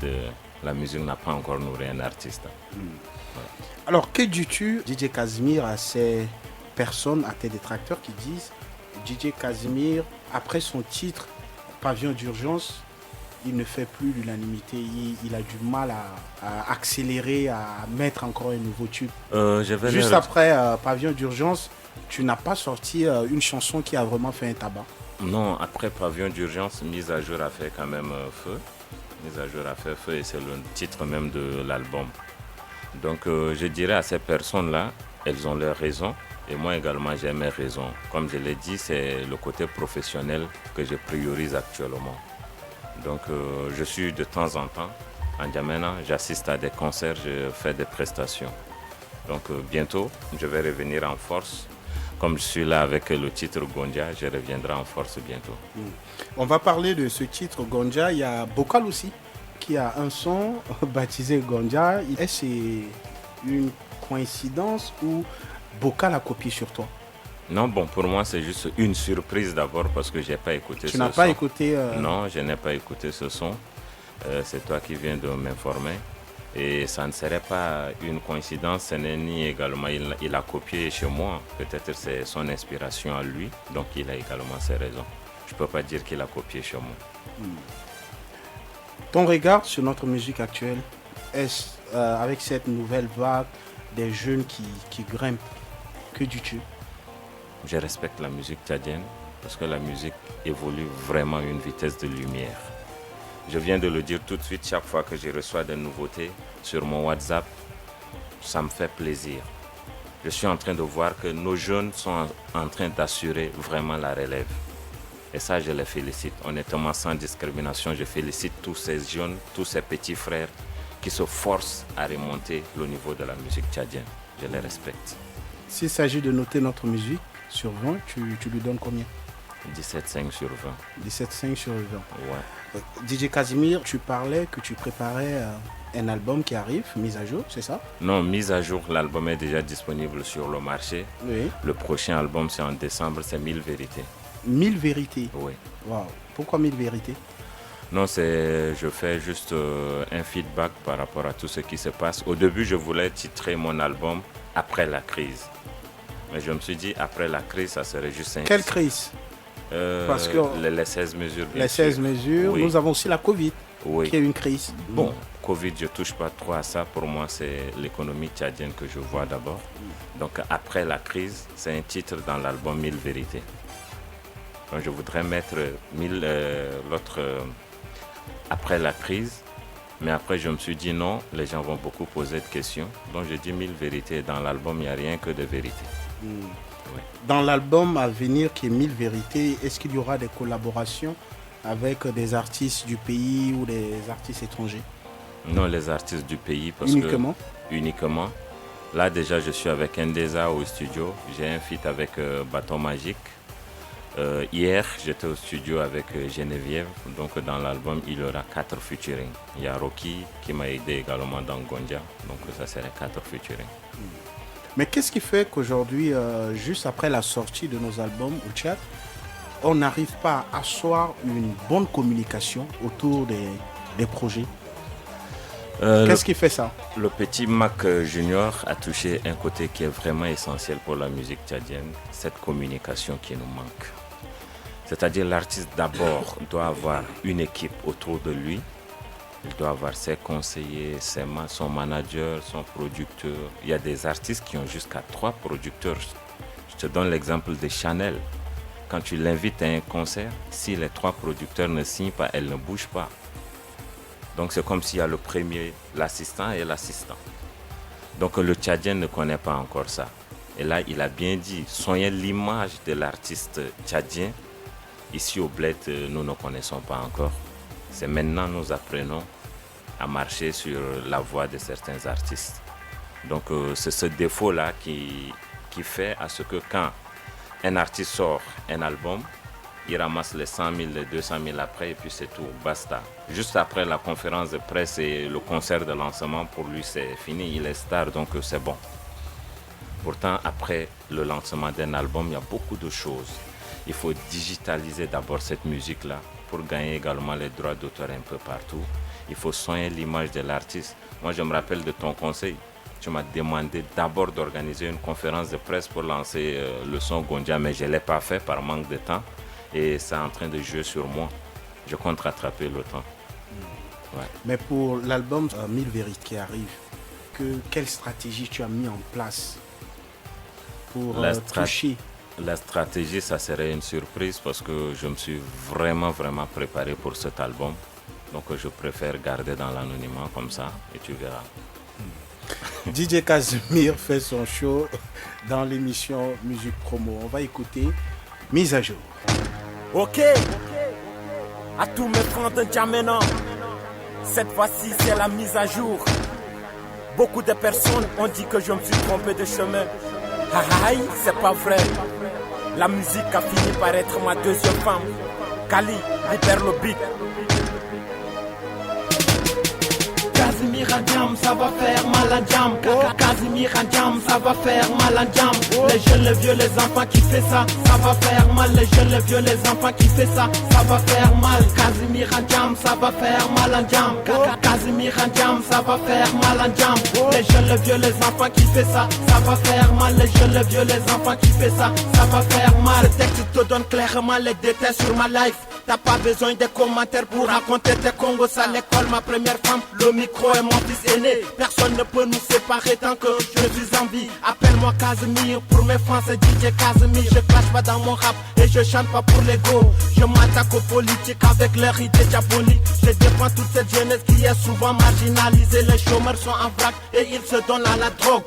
la musique n'a pas encore nourri un artiste. Voilà. Alors que dis-tu, DJ Casimir, à ces personnes, à tes détracteurs qui disent DJ Casimir, après son titre Pavillon d'urgence, il ne fait plus l'unanimité, il a du mal à accélérer, à mettre encore un nouveau tube. Juste après Pavillon d'urgence, tu n'as pas sorti une chanson qui a vraiment fait un tabac? Non, après Pavillon d'urgence, Mise à jour a fait quand même feu. Mise à jour a fait feu et c'est le titre même de l'album. Donc je dirais à ces personnes-là, elles ont leurs raisons et moi également j'ai mes raisons. Comme je l'ai dit, c'est le côté professionnel que je priorise actuellement. Donc je suis de temps en temps en N'Djamena, j'assiste à des concerts, je fais des prestations. Donc bientôt, je vais revenir en force. Comme je suis là avec le titre Gonja, je reviendrai en force bientôt. On va parler de ce titre Gonja. Il y a Bocal aussi qui a un son baptisé Gonja. Est-ce une coïncidence ou Bocal a copié sur toi? Non, bon, pour moi c'est juste une surprise d'abord parce que je n'ai pas écouté ce son. Tu n'as pas écouté Non, je n'ai pas écouté ce son. C'est toi qui viens de m'informer. Et ça ne serait pas une coïncidence, ce n'est ni également, il a copié chez moi, peut-être c'est son inspiration à lui, donc il a également ses raisons. Je ne peux pas dire qu'il a copié chez moi. Ton regard sur notre musique actuelle, est-ce avec cette nouvelle vague des jeunes qui grimpent, que dis-tu? Je respecte la musique tchadienne parce que la musique évolue vraiment à une vitesse de lumière. Je viens de le dire tout de suite, chaque fois que je reçois des nouveautés sur mon WhatsApp, ça me fait plaisir. Je suis en train de voir que nos jeunes sont en train d'assurer vraiment la relève. Et ça, je les félicite. Honnêtement, sans discrimination, je félicite tous ces jeunes, tous ces petits frères qui se forcent à remonter le niveau de la musique tchadienne. Je les respecte. S'il s'agit de noter notre musique sur 20, tu lui donnes combien? 17,5 sur 20. 17,5 sur 20. Ouais. DJ Casimir, tu parlais que tu préparais un album qui arrive, Mise à jour, c'est ça? Non, Mise à jour, l'album est déjà disponible sur le marché. Oui. Le prochain album, c'est en décembre, c'est 1000 vérités. 1000 vérités? Oui. Wow. Pourquoi 1000 vérités? Non, je fais juste un feedback par rapport à tout ce qui se passe. Au début, je voulais titrer mon album Après la crise. Mais je me suis dit, après la crise, ça serait juste un... Quelle crise? Parce que les 16 mesures. Les 16 mesures, oui. Nous avons aussi la Covid, oui. Qui est une crise. Bon, Covid, je ne touche pas trop à ça. Pour moi, c'est l'économie tchadienne que je vois d'abord. Donc, après la crise, c'est un titre dans l'album 1000 vérités. Donc, je voudrais mettre l'autre après la crise. Mais après, je me suis dit non, les gens vont beaucoup poser de questions. Donc, j'ai dit 1000 vérités. Dans l'album, il n'y a rien que de vérité. Dans l'album à venir qui est 1000 vérités, est-ce qu'il y aura des collaborations avec des artistes du pays ou des artistes étrangers? Non, les artistes du pays. Uniquement. Là déjà je suis avec Ndeza au studio. J'ai un feat avec Bâton Magique. Hier j'étais au studio avec Geneviève. Donc dans l'album il y aura 4 featuring. Il y a Rocky qui m'a aidé également dans Gondia. Donc ça serait 4 featuring. Mais qu'est-ce qui fait qu'aujourd'hui, juste après la sortie de nos albums au Tchad, on n'arrive pas à asseoir une bonne communication autour des projets? Qu'est-ce qui fait ça? Le petit Mac Junior a touché un côté qui est vraiment essentiel pour la musique tchadienne, cette communication qui nous manque. C'est-à-dire l'artiste d'abord doit avoir une équipe autour de lui. Il doit avoir ses conseillers, son manager, son producteur. Il y a des artistes qui ont jusqu'à 3 producteurs. Je te donne l'exemple de Chanel. Quand tu l'invites à un concert, si les 3 producteurs ne signent pas, elle ne bouge pas. Donc c'est comme s'il y a le premier, l'assistant et l'assistant. Donc le Tchadien ne connaît pas encore ça. Et là, il a bien dit, soyez l'image de l'artiste tchadien. Ici au Bled, nous ne connaissons pas encore. C'est maintenant que nous apprenons à marcher sur la voie de certains artistes. Donc c'est ce défaut-là qui fait à ce que quand un artiste sort un album, il ramasse les 100 000, les 200 000 après et puis c'est tout, basta. Juste après la conférence de presse et le concert de lancement, pour lui c'est fini, il est star, donc c'est bon. Pourtant, après le lancement d'un album, il y a beaucoup de choses. Il faut digitaliser d'abord cette musique-là pour gagner également les droits d'auteur un peu partout. Il faut soigner l'image de l'artiste. Moi, je me rappelle de ton conseil. Tu m'as demandé d'abord d'organiser une conférence de presse pour lancer le son Gondia, mais je ne l'ai pas fait par manque de temps. Et c'est en train de jouer sur moi. Je compte rattraper le temps. Ouais. Mais pour l'album 1000 vérités qui arrive, quelle stratégie tu as mis en place pour toucher? La stratégie, ça serait une surprise parce que je me suis vraiment préparé pour cet album. Donc je préfère garder dans l'anonymat comme ça et tu verras. DJ Casimir fait son show dans l'émission Musique Promo. On va écouter Mise à jour. Ok, à tous mes frères de Djamena, cette fois-ci c'est la mise à jour. Beaucoup de personnes ont dit que je me suis trompé de chemin. Aïe, c'est pas vrai. La musique a fini par être ma deuxième femme. Kali, libère le beat. Casimir Jam, ça va faire mal à Jam. Casimir Jam, ça va faire mal à Jam. Les jeunes, les vieux, les enfants qui fait ça, ça va faire mal. Les jeunes, les vieux, les enfants qui fait ça, ça va faire mal. Casimir Jam, ça va faire mal à Jam. Casimir Jam, ça va faire mal à Jam. Les jeunes, les vieux, les enfants qui fait ça, ça va faire mal. Les jeunes, les vieux, les enfants qui fait ça, ça va faire mal. Ce texte te donne clairement les détails sur ma life. T'as pas besoin de commentaires pour raconter tes congos à l'école, ma première femme, le micro est mon fils aîné. Personne ne peut nous séparer tant que je suis en vie. Appelle-moi Casimir, pour mes fans c'est DJ Casimir. Je crache pas dans mon rap et je chante pas pour l'ego. Je m'attaque aux politiques avec leur idée diabolique. Je défends toute cette jeunesse qui est souvent marginalisée. Les chômeurs sont en vrac et ils se donnent à la drogue.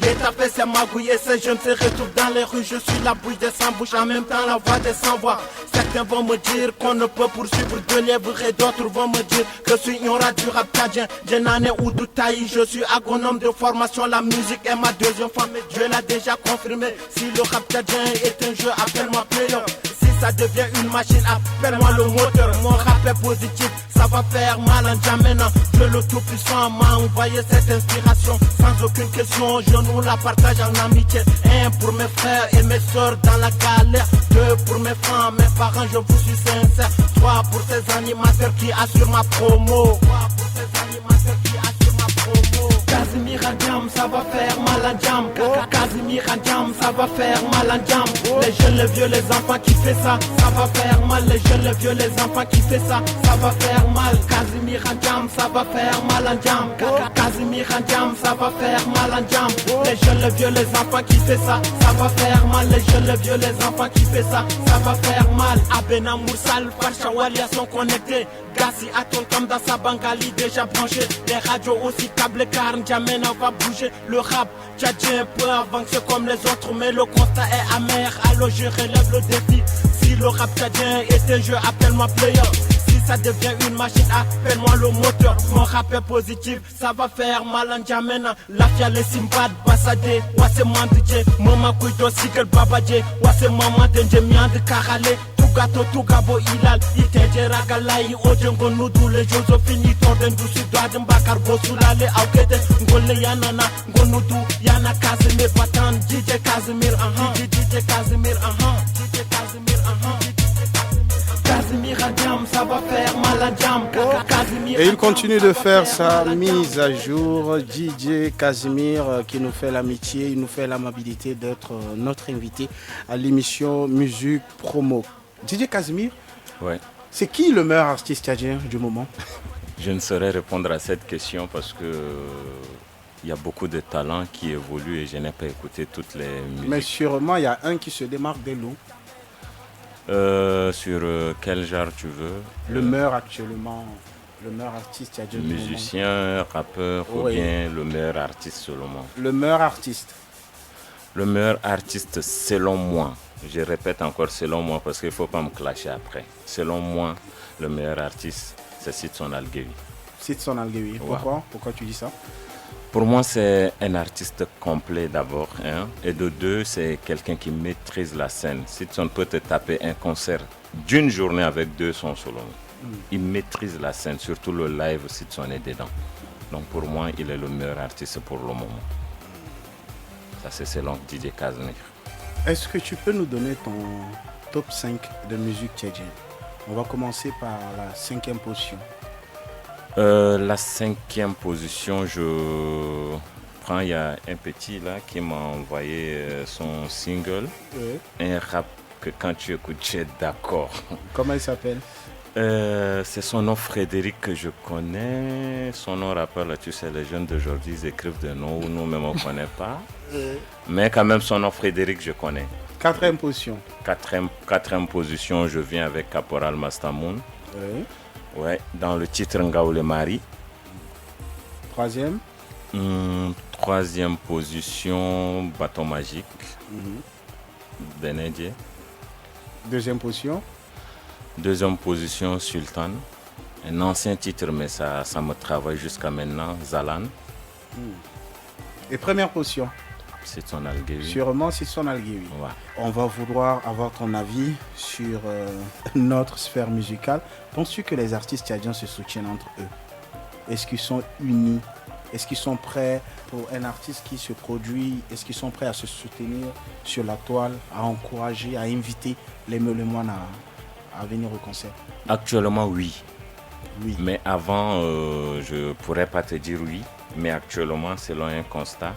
L'État fait ses magouilles et ces jeunes se retrouvent dans les rues. Je suis la bouche des sans-bouches, en même temps la voix des sans-voix. Certains vont me dire qu'on ne peut poursuivre de lièvres et d'autres vont me dire que je suis ignorant du rap tchadien. Djenane ou Doutaï, je suis agronome de formation. La musique est ma deuxième femme, Dieu l'a déjà confirmé. Si le rap tchadien est un jeu, appelle-moi player. Si ça devient une machine, appelle-moi le moteur. Mon rap est positif, ça va faire mal en Djamena. Dieu le tout-puissant m'a envoyé cette inspiration. Sans aucune question, je nous la partage en amitié. 1 pour mes frères et mes soeurs dans la galère. 2 pour mes femmes, mes parents, je vous suis sincère. 3 pour ces animateurs qui assurent ma promo. 3 pour ces animateurs qui assurent ma promo. Casimir Jam, ça va faire mal à Jam. Casimir Jam, ça va faire mal à Jam. Les jeunes, les vieux, les enfants qui fait ça, ça va faire mal. Les jeunes, les vieux, les enfants qui fait ça, ça va faire mal. Casimir Casimir en jam, ça va faire mal en jam. Casimir en jam, ça va faire mal en jam. Les jeunes, les vieux, les enfants qui fait ça, ça va faire mal. Les jeunes, les vieux, les enfants qui fait ça, ça va faire mal. Abena Moursal, Farchawalia sont connectés. Gassi Atol comme dans sa bangali déjà branché. Les radios aussi câblés car N'Djamena va bouger. Le rap tchadien peut avancer comme les autres, mais le constat est amer. Alors je relève le défi. Si le rap tchadien est un jeu, appelle-moi player. Si ça devient une machine, appelle-moi le moteur. Mon rap est positif, ça va faire mal en N'Djamena. La fia les simbad, Bassadé, Wasse Mandje, Mama Kuido, Sikel Babadje, Wasse Mama Denje Miand Karale. Gato tu gabo ilal iteje ragalai ojengo nudu le Josephine itorden du sidwadem bakar bosulale aukete ngolle yanana ngonudu yana Casimir patan DJ Casimir DJ Casimir DJ Casimir Casimir à jam, ça va faire mal à jam. Et il continue de faire sa mise à jour. DJ Casimir qui nous fait l'amitié, il nous fait l'amabilité d'être notre invité à l'émission Musique Promo. DJ Casimir, ouais. C'est qui le meilleur artiste tchadien du moment? Je ne saurais répondre à cette question parce que il y a beaucoup de talents qui évoluent et je n'ai pas écouté toutes les musiques. Mais sûrement, il y a un qui se démarque des lots. Sur quel genre tu veux? Le meilleur actuellement, le meilleur artiste tchadien du moment. Musicien, rappeur, ou bien le meilleur artiste selon moi? Le meilleur artiste. Le meilleur artiste selon moi. Je répète encore selon moi parce qu'il ne faut pas me clasher après. Selon moi, le meilleur artiste, c'est Sidson Algewi. Sidson Algewi, pourquoi? Ouais. Pourquoi tu dis ça? Pour moi, c'est un artiste complet d'abord. Hein? Et de deux, c'est quelqu'un qui maîtrise la scène. Sidson peut te taper un concert d'une journée avec 2 sons solo. Il maîtrise la scène, surtout le live, Sidson est dedans. Donc pour moi, il est le meilleur artiste pour le moment. Ça, c'est selon DJ Casimir. Est-ce que tu peux nous donner ton top 5 de musique tchadienne? On va commencer par la 5e position. La 5e position, je prends, il y a un petit là qui m'a envoyé son single. Oui. Un rap que quand tu écoutes, tu es d'accord. Comment il s'appelle? C'est son nom Frédéric que je connais. Son nom rappeur, là, tu sais, les jeunes d'aujourd'hui, ils écrivent des noms où nous-mêmes on ne connaît pas. Mais quand même, son nom Frédéric, je connais. 4e position. 4e position, je viens avec Caporal Mastamoun. Oui. Ouais, dans le titre Ngaoule Mari. 3e. 3e position, Bâton Magique. Benedje. 2e position. 2e position, Sultan. Un ancien titre, mais ça me travaille jusqu'à maintenant, Zalan. Et 1re position? Sidson Algewi. Sûrement Sidson Algewi. Ouais. On va vouloir avoir ton avis sur notre sphère musicale. Penses-tu que les artistes tchadiens se soutiennent entre eux? Est-ce qu'ils sont unis? Est-ce qu'ils sont prêts pour un artiste qui se produit? Est-ce qu'ils sont prêts à se soutenir sur la toile, à encourager, à inviter les moines à venir au concert? Actuellement, oui. Oui. Mais avant, je ne pourrais pas te dire oui. Mais actuellement, selon un constat,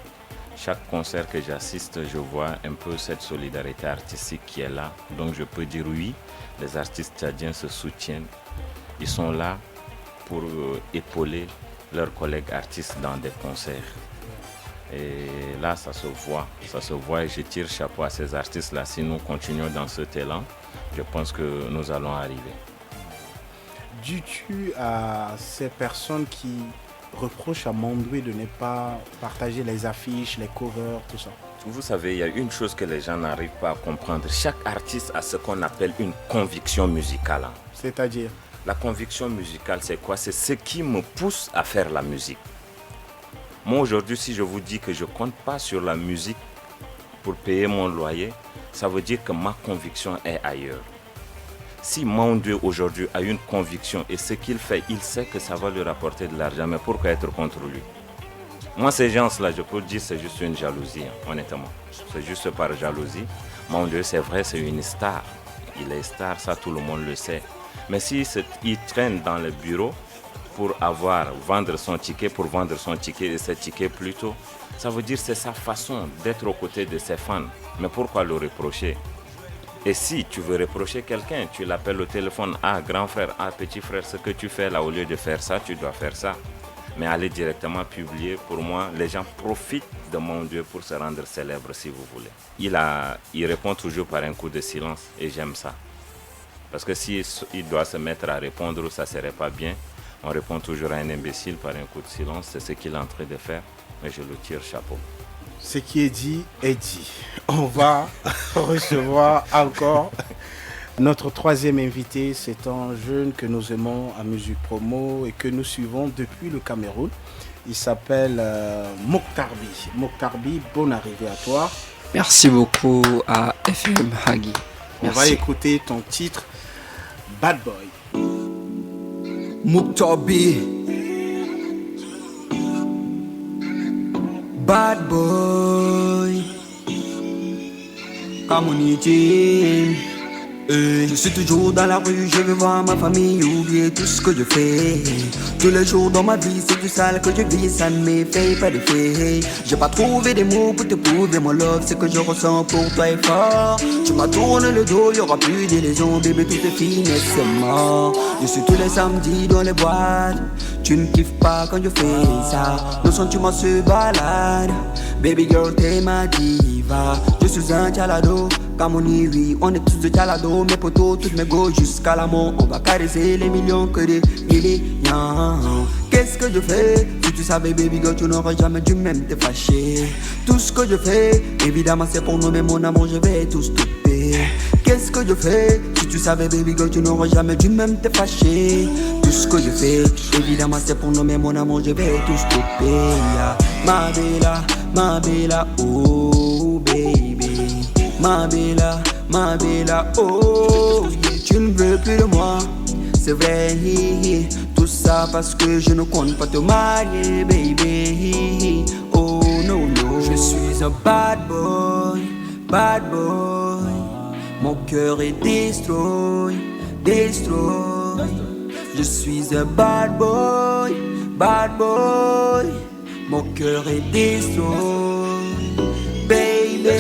chaque concert que j'assiste, je vois un peu cette solidarité artistique qui est là. Donc je peux dire oui, les artistes tchadiens se soutiennent. Ils sont là pour épauler leurs collègues artistes dans des concerts. Et là, ça se voit et je tire chapeau à ces artistes-là. Si nous continuons dans cet élan, je pense que nous allons arriver. Dis-tu à ces personnes qui reprochent à Mondoué de ne pas partager les affiches, les covers, tout ça? Vous savez, il y a une chose que les gens n'arrivent pas à comprendre. Chaque artiste a ce qu'on appelle une conviction musicale. C'est-à-dire? La conviction musicale, c'est quoi? C'est ce qui me pousse à faire la musique. Moi, aujourd'hui, si je vous dis que je ne compte pas sur la musique pour payer mon loyer, ça veut dire que ma conviction est ailleurs. Si Mondoué aujourd'hui a une conviction et ce qu'il fait, il sait que ça va lui rapporter de l'argent, mais pourquoi être contre lui? Moi, ces gens-là, je peux dire c'est juste une jalousie, honnêtement. C'est juste par jalousie. Mondoué, c'est vrai, c'est une star. Il est star, ça tout le monde le sait. Mais s'il traîne dans le bureau pour vendre son ticket et ses tickets plus tôt, ça veut dire que c'est sa façon d'être aux côtés de ses fans. Mais pourquoi le reprocher? Et si tu veux reprocher quelqu'un, tu l'appelles au téléphone. Ah, grand frère, ah, petit frère, ce que tu fais là, au lieu de faire ça, tu dois faire ça. Mais aller directement publier, pour moi, les gens profitent de mon Dieu pour se rendre célèbre, si vous voulez. Il répond toujours par un coup de silence et j'aime ça. Parce que s'il doit se mettre à répondre, ça ne serait pas bien. On répond toujours à un imbécile par un coup de silence. C'est ce qu'il est en train de faire. Mais je le tire chapeau. Ce qui est dit. On va recevoir encore notre troisième invité. C'est un jeune que nous aimons à Musique Promo et que nous suivons depuis le Cameroun. Il s'appelle Mokhtarbi. Mokhtarbi, bonne arrivée à toi. Merci beaucoup à FM Hagi. On va écouter ton titre Bad Boy. Mokhtarbi. Bad boy, community. Je suis toujours dans la rue, je veux voir ma famille, oublier tout ce que je fais. Tous les jours dans ma vie, c'est du sale que je vis, ça ne me fait pas d'effet. J'ai pas trouvé des mots pour te prouver mon love, ce que je ressens pour toi est fort. Tu m'as tourné le dos, y'aura plus d'illusions, bébé, tout est fini, c'est mort. Je suis tous les samedis dans les boîtes, tu ne kiffes pas quand je fais ça. Nos sentiments se baladent, baby girl, t'es ma diva. Je suis un chalado. Comme on y vit, on est tous de Calado, mes potos, toutes mes go jusqu'à la mort. On va caresser les millions que des millions. Qu'est-ce que je fais? Si tu savais, baby girl, tu n'aurais jamais dû même te fâcher. Tout ce que je fais, évidemment c'est pour nous, mais mon amour, je vais tout stopper. Qu'est-ce que je fais? Si tu savais, baby girl, tu n'aurais jamais dû même te fâcher. Tout ce que je fais, évidemment c'est pour nous, mais mon amour, je vais tout stopper. Yeah. Ma bella, oh baby. Ma bella, oh yeah. Tu ne veux plus de moi, c'est vrai. Tout ça parce que je ne compte pas te marier, baby. Oh no, no. Je suis un bad boy. Mon cœur est destroy. Je suis un bad boy. Mon cœur est destroy, baby.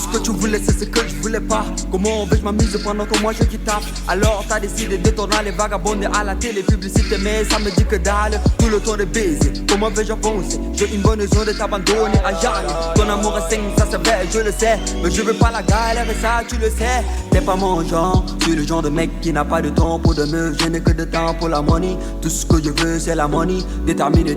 Que tu voulais, c'est ce que je voulais pas. Comment veux-je m'amuser pendant que moi je tape? Alors t'as décidé de tourner les vagabonds à la télé, publicité, mais ça me dit que dalle. Tout le temps de baiser, comment veux-je avancer? J'ai une bonne raison de t'abandonner à jamais. Ton amour est sain, ça c'est vrai, je le sais. Mais je veux pas la galère et ça tu le sais. T'es pas mon genre, je suis le genre de mec qui n'a pas de temps pour de meufs. Je n'ai que de temps pour la money. Tout ce que je veux c'est la money. Déterminé,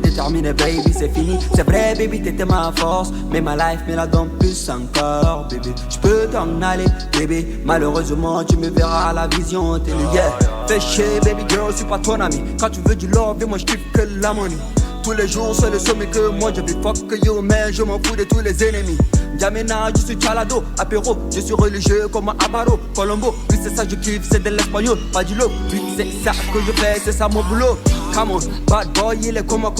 baby, c'est fini. C'est vrai, baby, t'étais ma force. Mais ma life me la donne plus encore, baby. Je peux t'en aller, bébé. Malheureusement, tu me verras à la vision télé. Yeah. Fais chier, baby girl, je suis pas ton ami. Quand tu veux du love, et moi je kiffe que la money. Tous les jours, c'est le sommet que moi je vais fuck you, mais je m'en fous de tous les ennemis. Jamena, je suis chalado, apéro, je suis religieux comme un Amaro, Colombo. Oui, c'est ça, je kiffe, c'est de l'espagnol, pas du lot. Oui, c'est ça que je fais, c'est ça mon boulot. Come on, bad boy, il est comment.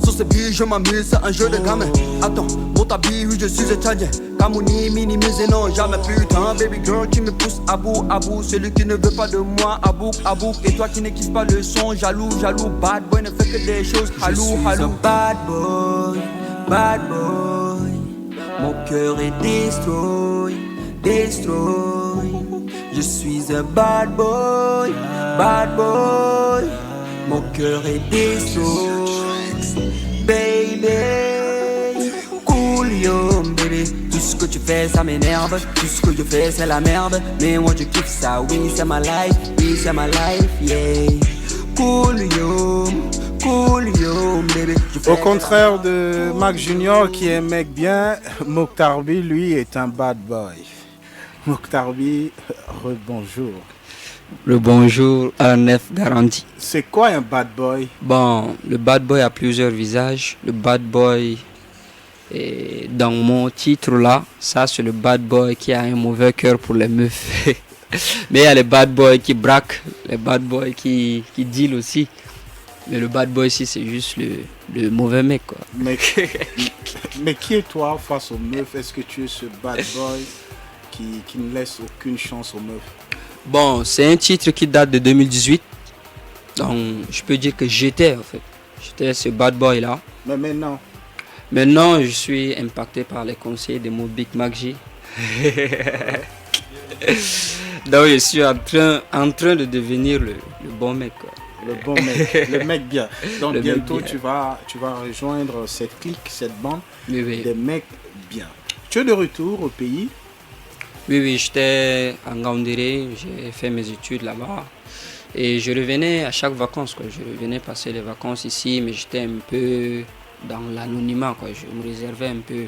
Sur ce billet, je m'amuse, c'est un jeu de gamin. Attends, mon tabi, oui, je suis étranger. Kamouni, minimise, non, jamais putain. Baby girl, tu me pousses à bout. Celui qui ne veut pas de moi, à bout. Et toi qui ne kiffes pas le son, jaloux. Bad boy ne fait que des choses, halou. Bad boy. Mon cœur est destroy. Je suis un bad boy. Mon cœur est destroy, baby. Cool yo, baby. Tout ce que tu fais, ça m'énerve. Tout ce que je fais, c'est la merde. Mais moi je kiffe ça, oui, c'est ma life, yeah. Cool yo, baby. Au contraire de Mac Junior qui est un mec bien, Mokhtarbi, lui, est un bad boy. Mokhtarbi, rebonjour. Le bonjour à Nef Garanti. C'est quoi un bad boy? Bon, le bad boy a plusieurs visages. Le bad boy, dans mon titre là, ça c'est le bad boy qui a un mauvais cœur pour les meufs. Mais il y a les bad boys qui braquent, les bad boys qui deal aussi. Mais le bad boy ici c'est juste le mauvais mec quoi. Mais qui est toi face aux meufs? Est-ce que tu es ce bad boy qui ne laisse aucune chance aux meufs? Bon, c'est un titre qui date de 2018. Donc, je peux dire que j'étais ce bad boy là. Mais maintenant? Maintenant, je suis impacté par les conseils de mon Big Mac J. Donc je suis en train de devenir le bon mec, quoi. Le bon mec, le mec bien. Donc Le mec bientôt bien. tu vas rejoindre cette clique, cette bande Oui. des mecs bien. Tu es de retour au pays? Oui, j'étais en Gaoundéré, j'ai fait mes études là-bas. Et je revenais à chaque vacances, quoi. Je revenais passer les vacances ici, mais j'étais un peu dans l'anonymat, quoi. Je me réservais un peu.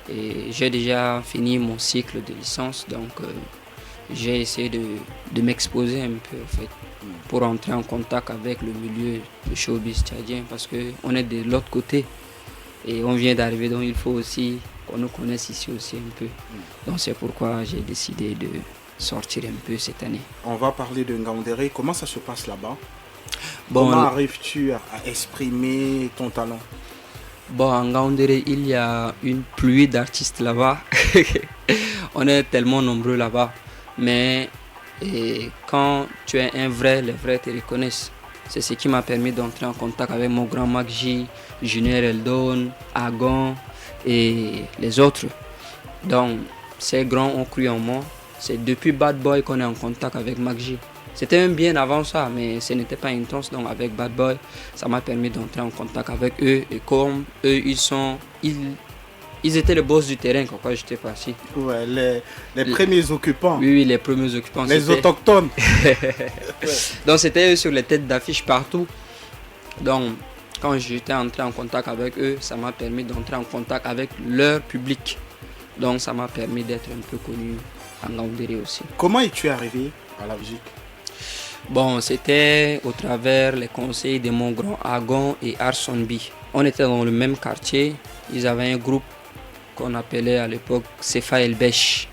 Et j'ai déjà fini mon cycle de licence, donc j'ai essayé de m'exposer un peu, en fait, pour entrer en contact avec le milieu du showbiz tchadien, parce qu'on est de l'autre côté et on vient d'arriver, donc il faut aussi qu'on nous connaisse ici aussi un peu. Donc c'est pourquoi j'ai décidé de sortir un peu cette année. On va parler de Ngaoundéré. Comment ça se passe là-bas? Bon, comment arrives-tu à exprimer ton talent? Bon, en Gaoundéré, il y a une pluie d'artistes là-bas. On est tellement nombreux là-bas. Mais quand tu es un vrai, les vrais te reconnaissent. C'est ce qui m'a permis d'entrer en contact avec mon grand Magji, Junior Eldon, Agon et les autres. Donc, ces grands ont cru en moi. C'est depuis Bad Boy qu'on est en contact avec Magji. C'était même bien avant ça, mais ce n'était pas intense. Donc avec Bad Boy, ça m'a permis d'entrer en contact avec eux. Et comme eux, ils étaient les boss du terrain quand j'étais parti. Ouais, les premiers occupants. Oui, les premiers occupants. Les autochtones. Donc c'était eux sur les têtes d'affiche partout. Donc quand j'étais entré en contact avec eux, ça m'a permis d'entrer en contact avec leur public. Donc ça m'a permis d'être un peu connu en Gaoundéré aussi. Comment es-tu arrivé à la musique? Bon, c'était au travers les conseils de mon grand Agon et Arson B. On était dans le même quartier. Ils avaient un groupe qu'on appelait à l'époque Sefa El Besh.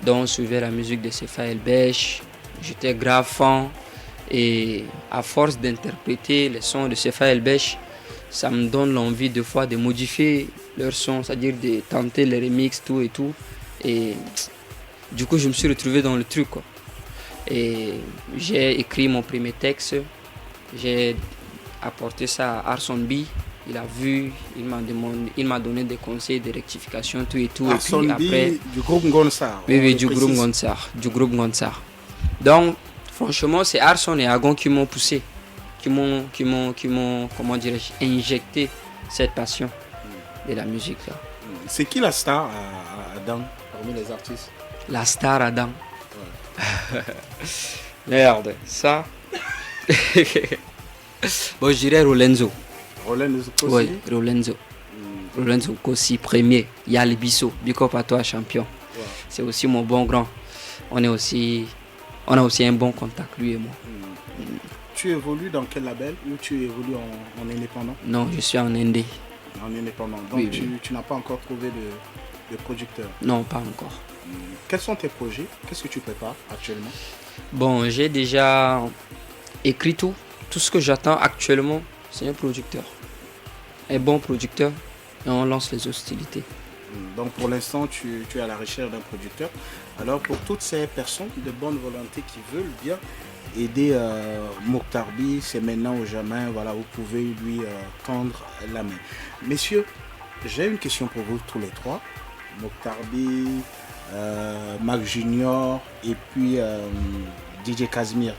Donc on suivait la musique de Sefa El Besh. J'étais grave fan. Et à force d'interpréter les sons de Sefa El Besh, ça me donne l'envie de fois de modifier leurs sons, c'est-à-dire de tenter les remixes, tout et tout. Et du coup, je me suis retrouvé dans le truc, quoi. Et j'ai écrit mon premier texte, j'ai apporté ça à Arson B, il a vu, il m'a donné des conseils de rectification, tout et tout. Arson et puis après, du groupe Ngonsar. Oui, du groupe Ngonsar. Donc, franchement, c'est Arson et Agon qui m'ont poussé, qui m'ont, comment dirais-je, injecté cette passion de la musique, là. C'est qui la star à Dan, parmi les artistes? La star à Dan. Merde, ça. Bon, je dirais Rolenzo. Rolenzo Kossi. Oui, Rolenzo. Rolenzo Kossi, premier. Yali Bisso, big up à toi, champion. Ouais. C'est aussi mon bon grand. On a aussi un bon contact, lui et moi. Tu évolues dans quel label ou tu évolues en indépendant? Non, je suis en indé. En indépendant. Donc oui, tu n'as pas encore trouvé de producteur? Non, pas encore. Quels sont tes projets? Qu'est-ce que tu prépares actuellement? Bon, j'ai déjà écrit tout. Tout ce que j'attends actuellement, c'est un producteur. Un bon producteur, et on lance les hostilités. Donc pour l'instant, tu es à la recherche d'un producteur. Alors pour toutes ces personnes de bonne volonté qui veulent bien aider Mokhtarbi, c'est maintenant ou jamais, voilà, vous pouvez lui tendre la main. Messieurs, j'ai une question pour vous tous les trois. Mokhtarbi, Mac Junior et puis DJ Casimir.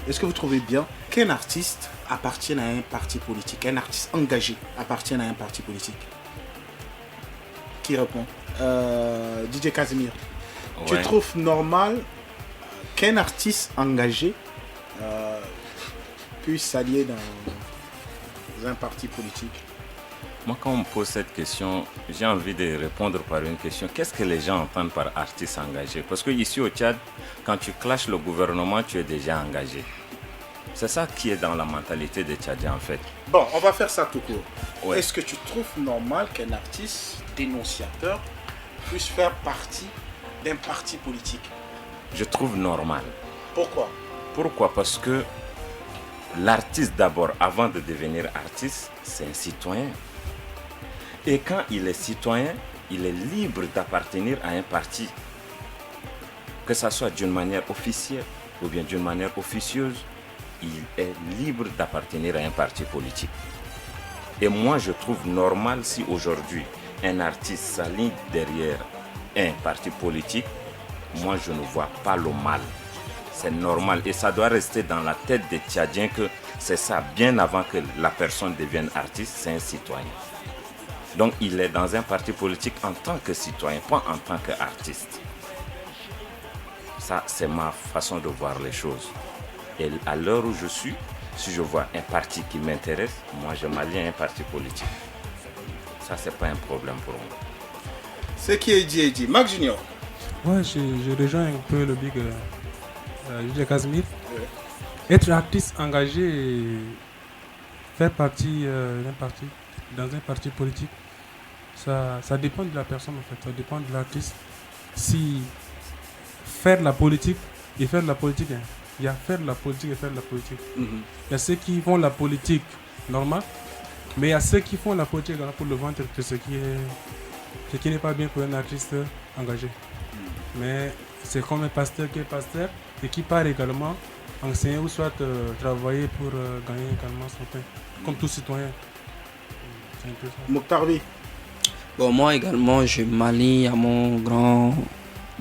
Est-ce que vous trouvez bien qu'un artiste appartienne à un parti politique, un artiste engagé appartienne à un parti politique? Qui répond? DJ Casimir. Ouais. Tu trouves normal qu'un artiste engagé puisse s'allier dans un parti politique? Moi, quand on me pose cette question, j'ai envie de répondre par une question. Qu'est-ce que les gens entendent par artiste engagé? Parce qu'ici au Tchad, quand tu clashes le gouvernement, tu es déjà engagé. C'est ça qui est dans la mentalité des Tchadiens en fait. Bon, on va faire ça tout court. Ouais. Est-ce que tu trouves normal qu'un artiste dénonciateur puisse faire partie d'un parti politique? Je trouve normal. Pourquoi? Pourquoi? Parce que l'artiste d'abord, avant de devenir artiste, c'est un citoyen. Et quand il est citoyen, il est libre d'appartenir à un parti. Que ce soit d'une manière officielle ou bien d'une manière officieuse, il est libre d'appartenir à un parti politique. Et moi, je trouve normal si aujourd'hui, un artiste s'aligne derrière un parti politique moi je ne vois pas le mal. C'est normal et ça doit rester dans la tête des Tchadiens que c'est ça, bien avant que la personne devienne artiste, c'est un citoyen. Donc il est dans un parti politique en tant que citoyen, pas en tant qu'artiste. Ça, c'est ma façon de voir les choses. Et à l'heure où je suis, si je vois un parti qui m'intéresse, moi je m'allie à un parti politique. Ça, c'est pas un problème pour moi. Ce qui est dit, Mac Junior. Ouais, je rejoins un peu le big DJ Casimir. Être artiste engagé et faire partie dans un parti politique, ça dépend de la personne en fait, ça dépend de l'artiste. Si faire de la politique et faire de la politique, hein, il y a faire de la politique et faire de la politique. Il y a ceux qui font la politique normale, mais il y a ceux qui font la politique pour le ventre, ce qui n'est pas bien pour un artiste engagé. Mais c'est comme un pasteur qui est pasteur et qui part également enseigner ou soit travailler pour gagner également son pain, comme tout citoyen. C'est un peu ça. Mokhtarvi. Bon, moi également, je m'allie à mon grand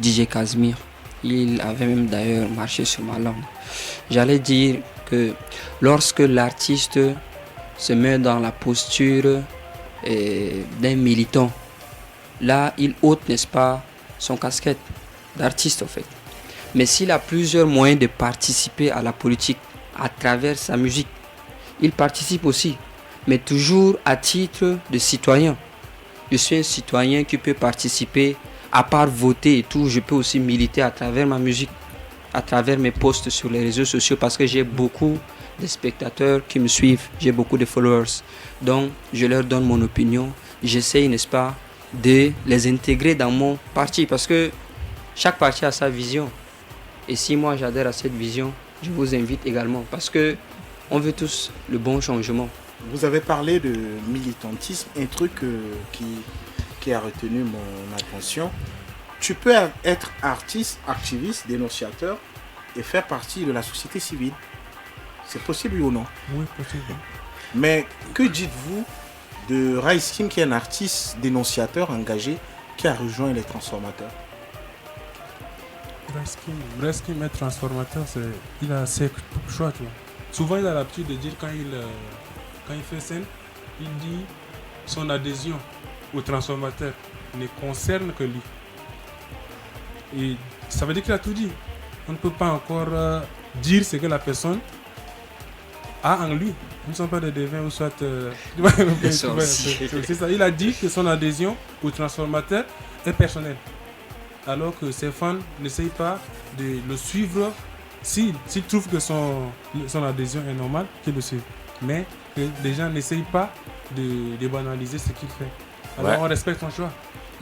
DJ Casimir. Il avait même d'ailleurs marché sur ma langue. J'allais dire que lorsque l'artiste se met dans la posture d'un militant, là, il ôte, n'est-ce pas, son casquette d'artiste, en fait. Mais s'il a plusieurs moyens de participer à la politique à travers sa musique, il participe aussi, mais toujours à titre de citoyen. Je suis un citoyen qui peut participer, à part voter et tout, je peux aussi militer à travers ma musique, à travers mes posts sur les réseaux sociaux, parce que j'ai beaucoup de spectateurs qui me suivent, j'ai beaucoup de followers. Donc, je leur donne mon opinion. J'essaye, n'est-ce pas, de les intégrer dans mon parti, parce que chaque parti a sa vision. Et si moi j'adhère à cette vision, je vous invite également, parce que on veut tous le bon changement. Vous avez parlé de militantisme, un truc qui a retenu mon attention. Tu peux être artiste, activiste, dénonciateur et faire partie de la société civile. C'est possible ou non? Oui, possible. Mais que dites-vous de Rice Kim, qui est un artiste dénonciateur engagé qui a rejoint les transformateurs? Rice Kim est transformateur, il a ses choix, tu vois. Souvent il a l'habitude de dire quand il fait scène, il dit son adhésion au transformateur ne concerne que lui. Et ça veut dire qu'il a tout dit. On ne peut pas encore dire ce que la personne a en lui. Nous ne sommes pas des devins ou soit... c'est ça. Il a dit que son adhésion au transformateur est personnelle. Alors que ses fans n'essayent pas de le suivre. S'ils trouvent que son adhésion est normale, qu'ils le suivent. Mais que les gens n'essayent pas de banaliser ce qu'il fait. Alors on respecte son choix.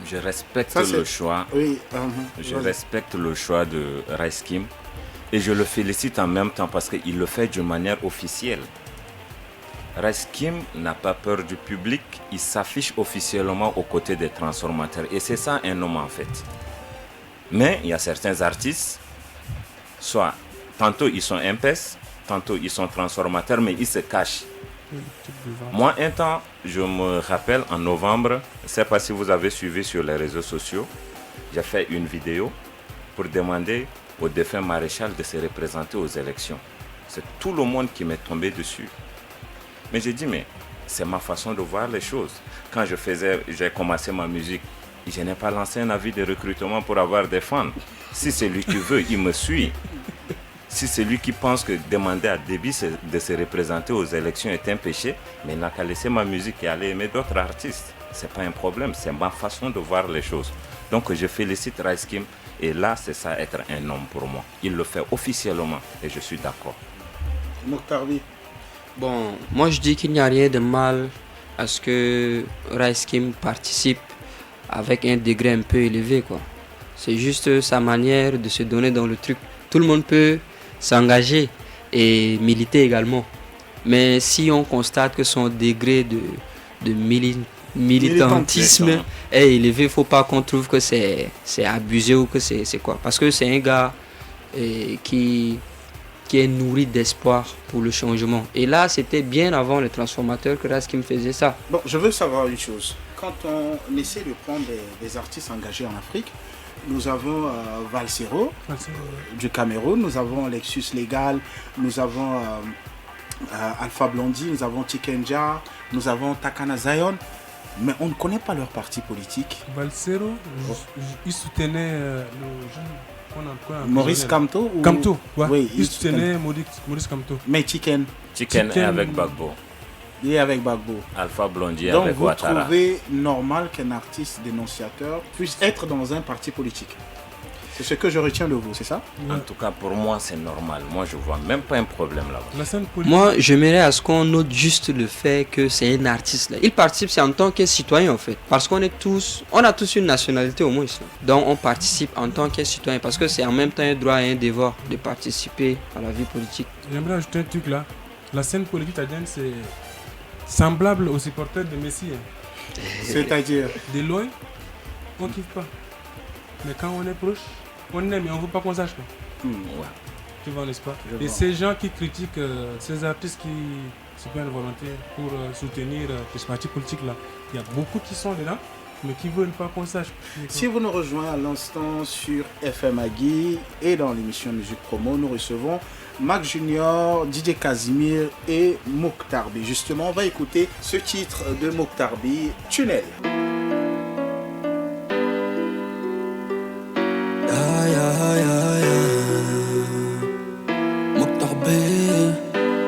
Je respecte le choix. Oui, je respecte le choix de Rice Kim. Et je le félicite en même temps parce qu'il le fait d'une manière officielle. Rice Kim n'a pas peur du public. Il s'affiche officiellement aux côtés des transformateurs. Et c'est ça un homme en fait. Mais il y a certains artistes, soit tantôt ils sont impes, tantôt ils sont transformateurs, mais ils se cachent. Moi, un temps, je me rappelle en novembre, je ne sais pas si vous avez suivi sur les réseaux sociaux, j'ai fait une vidéo pour demander au défunt maréchal de se représenter aux élections. C'est tout le monde qui m'est tombé dessus. Mais j'ai dit, mais c'est ma façon de voir les choses. Quand j'ai commencé ma musique, je n'ai pas lancé un avis de recrutement pour avoir des fans. Si c'est lui qui veut, il me suit. Si c'est lui qui pense que demander à Déby de se représenter aux élections est un péché, mais il n'a qu'à laisser ma musique et aller aimer d'autres artistes. C'est pas un problème, c'est ma façon de voir les choses. Donc je félicite Rice Kim et là c'est ça être un homme pour moi. Il le fait officiellement et je suis d'accord. Mokhtarvi. Bon, moi je dis qu'il n'y a rien de mal à ce que Rice Kim participe avec un degré un peu élevé, quoi. C'est juste sa manière de se donner dans le truc. Tout le monde peut s'engager et militer également. Mais si on constate que son degré de militantisme est élevé, il ne faut pas qu'on trouve que c'est abusé ou que c'est quoi. Parce que c'est un gars qui est nourri d'espoir pour le changement. Et là, c'était bien avant les transformateurs que Rice Kim faisait ça. Bon, je veux savoir une chose. Quand on essaie de prendre des artistes engagés en Afrique, nous avons Valsero du Cameroun, nous avons Lexus Legal, nous avons Alpha Blondy, nous avons Tikenja, nous avons Takana Zion, mais on ne connaît pas leur parti politique. Valsero, il soutenait le jeune Maurice Kamto ou... Kamto, ouais. Oui, il soutenait Maurice Kamto. Mais Chicken est avec Bagbo. Il est avec Bagbo. Alpha Blondy donc avec Ouattara. Donc vous trouvez normal qu'un artiste dénonciateur puisse être dans un parti politique? C'est ce que je retiens de vous, c'est ça? En tout cas, pour moi, c'est normal. Moi, je vois même pas un problème là-bas. Moi, j'aimerais à ce qu'on note juste le fait que c'est un artiste. Là. Il participe, c'est en tant que citoyen en fait. Parce qu'on a tous une nationalité au moins. Donc on participe en tant que citoyen. Parce que c'est en même temps un droit et un devoir de participer à la vie politique. J'aimerais ajouter un truc là. La scène politique italienne, c'est semblable aux supporters de Messi. C'est-à-dire de loin, on kiffe pas. Mais quand on est proche, on aime et on ne veut pas qu'on sache. Ouais. Tu vois, n'est-ce pas? Et ces gens qui critiquent ces artistes qui se prennent volonté pour soutenir ce parti politique là, il y a beaucoup qui sont là, mais qui ne veulent pas qu'on sache. Si vous nous rejoignez à l'instant sur FM Agui et dans l'émission Musique Promo, nous recevons Mac Junior, DJ Casimir et Mokhtar B. Justement, on va écouter ce titre de Mokhtar B, Tunnel. Mokhtar B,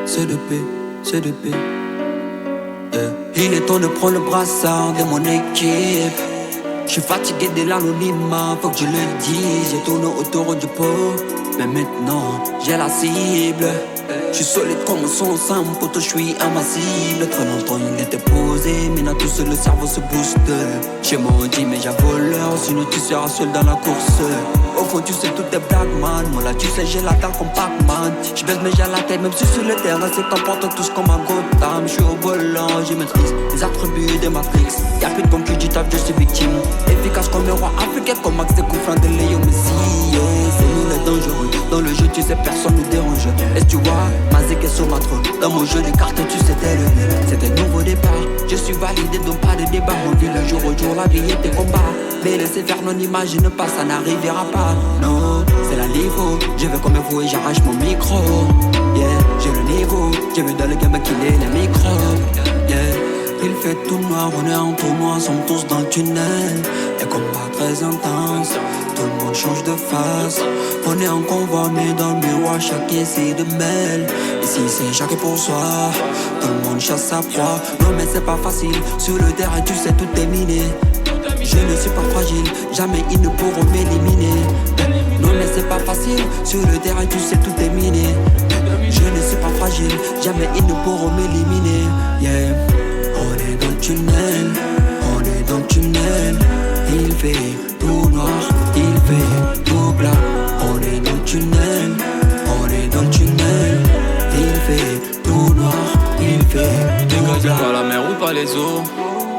CDP. Il est temps de prendre le brassard de mon équipe. Je suis fatigué de l'anonymat, faut que je le dise. J'ai tourné autour du pot, mais maintenant j'ai la cible. Je suis solide comme son sang, poteau, je suis invincible. Très longtemps il était posé, maintenant tout seul le cerveau se booste. J'ai maudit mais j'ai voleur, sinon tu seras seul dans la course. Au fond tu sais tout est black man, moi là tu sais j'ai la dalle comme Pac-Man. Je baisse mais j'ai la tête même si sur le terrain c'est qu'emporte tous comme un Gotham. Je suis au volant, je maîtrise les attributs de Matrix. Y'a plus de concul du taf, je suis victime. Efficace comme le roi africain, comme Max des coups francs de Léo Messi. C'est nous les dangereux, dans le jeu tu sais personne nous dérange. Est-ce que tu vois, Mazik et Somatro, dans mon jeu de cartes tu sais t'es le mieux. C'est un nouveau départ, je suis validé donc pas de débat. On vit le jour au jour, la vie est des combats. Mais laissez faire, non n'imagine pas, ça n'arrivera pas. Non, c'est la niveau, je veux comme vous et j'arrache mon micro. Yeah, j'ai le niveau, j'ai vu dans le game qu'il est les micros. Yeah, il fait tout noir, on est en tournoi, sommes tous dans le tunnel. Et comme pas très intense, tout le monde change de face. On est en convoi mais dans le miroir, chaque essaie de mêle. Ici c'est chacun pour soi, tout le monde chasse sa proie. Non mais c'est pas facile, sur le terrain tu sais tout est miné. Je ne suis pas fragile, jamais ils ne pourront m'éliminer. Non mais c'est pas facile, sur le terrain tu sais tout est miné. Je ne suis pas fragile, jamais ils ne pourront m'éliminer. Yeah, on est dans le tunnel, on est dans le tunnel. Il fait tout noir, il fait tout blanc. On est dans le tunnel, on est dans le tunnel. Il fait tout noir, il fait tout blanc. Pas la mer ou pas les eaux,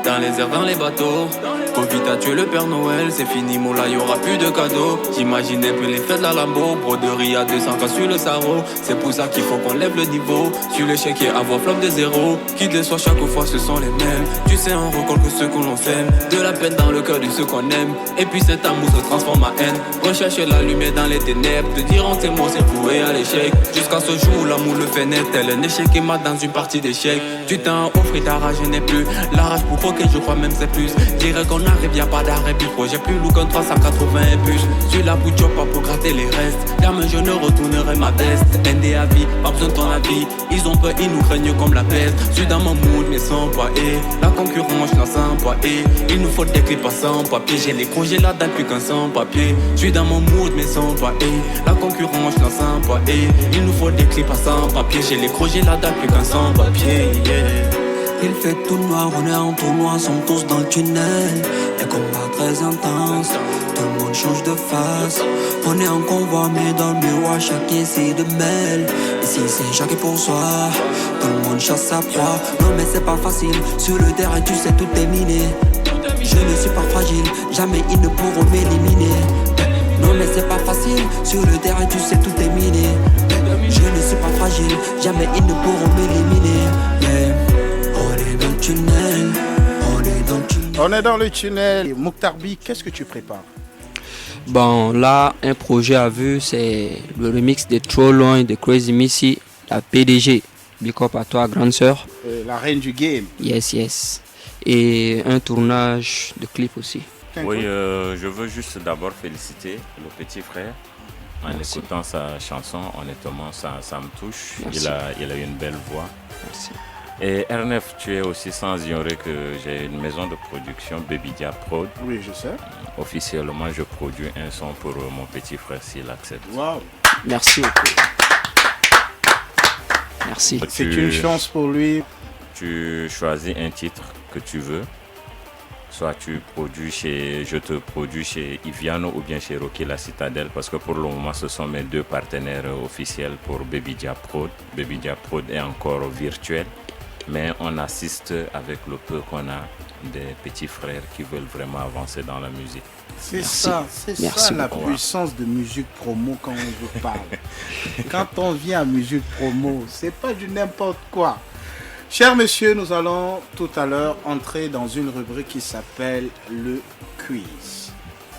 dans les airs, dans les bateaux. Covid a tué le Père Noël, c'est fini mon là, y'aura plus de cadeaux. J'imaginais plus les fêtes de la Lambo, broderie à 200 cas sur le sarreau. C'est pour ça qu'il faut qu'on lève le niveau. Sur le chéquier, avoir flop de zéro. Qui le soit chaque fois, ce sont les mêmes. Tu sais, on recolle que ceux qu'on l'on fait. De la peine dans le cœur de ceux qu'on aime. Et puis cet amour se transforme en haine. Rechercher la lumière dans les ténèbres. Te dire en tes mots, c'est voué à l'échec. Jusqu'à ce jour où l'amour le fait naître. Tel un échec et mat dans une partie d'échec. Tu t'en offres et ta rage n'est plus. La rage pour croquer, je crois même c'est plus. Dirais qu'on arrive, y'a pas d'arrêt, puis projet plus lourd qu'un 380 et plus. Sur la bouche, pas pour gratter les restes. Car je ne retournerai ma veste. ND à vie, pas besoin de ton avis. Ils ont peur, ils nous craignent comme la peste. Suis dans mon mood, mais sans poids. La concurrence, j'en sans poids. Il nous faut des clips sans papier. J'ai les congés là depuis qu'un sans papier. Suis dans mon mood, mais sans poids. La concurrence, j'en sans poids. Il nous faut des clips sans papier. J'ai les congés là depuis qu'un sans papier. Il fait tout noir, on est en tournoi, sommes tous dans le tunnel. Et combat très intense, tout le monde change de face. On est en convoi mais dans le miroir, chacun essaie de mêle. Ici c'est chacun pour soi, tout le monde chasse sa proie. Non mais c'est pas facile, sur le terrain tu sais tout est miné. Je ne suis pas fragile, jamais ils ne pourront m'éliminer. Non mais c'est pas facile, sur le terrain tu sais tout est miné. Je ne suis pas fragile, jamais ils ne pourront m'éliminer. Yeah. On est dans le tunnel. Mokhtar B, qu'est-ce que tu prépares? Bon, là, un projet à vue, c'est le remix de Trop Loin de Crazy Missy, la PDG. Big up à toi, grande sœur. La reine du game. Yes. Et un tournage de clip aussi. Oui, je veux juste d'abord féliciter le petit frère. En Merci. écoutant sa chanson, honnêtement, ça me touche. Merci. Il a une belle voix. Merci. Et RNF, tu es aussi sans ignorer que j'ai une maison de production, Baby Dia Prod. Oui, je sais. Officiellement, je produis un son pour mon petit frère s'il accepte. Wow. Merci beaucoup. Merci. C'est une chance pour lui. Tu choisis un titre que tu veux. Soit je te produis chez Iviano ou bien chez Rocky La Citadelle, parce que pour le moment ce sont mes deux partenaires officiels pour Baby Dia Prod. Baby Dia Prod est encore virtuel, mais on assiste avec le peu qu'on a des petits frères qui veulent vraiment avancer dans la musique. C'est ça la puissance de musique promo quand on vous parle. Quand on vient à musique promo, c'est pas du n'importe quoi. Chers messieurs, nous allons tout à l'heure entrer dans une rubrique qui s'appelle le quiz.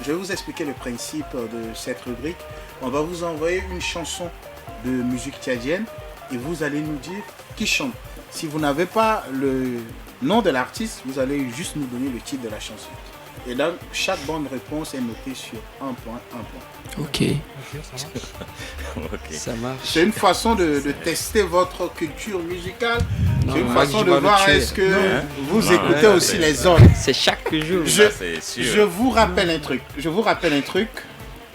Je vais vous expliquer le principe de cette rubrique. On va vous envoyer une chanson de musique tchadienne et vous allez nous dire qui chante. Si vous n'avez pas le nom de l'artiste, vous allez juste nous donner le titre de la chanson. Et là, chaque bonne réponse est notée sur un point. Ok. Ok. Ça marche. C'est une façon de tester votre culture musicale. Non, C'est une moi, façon je de vais le voir tuer. est-ce que Non, vous non, écoutez non, aussi c'est- les autres. C'est chaque jour. Je, c'est sûr. je vous rappelle un truc.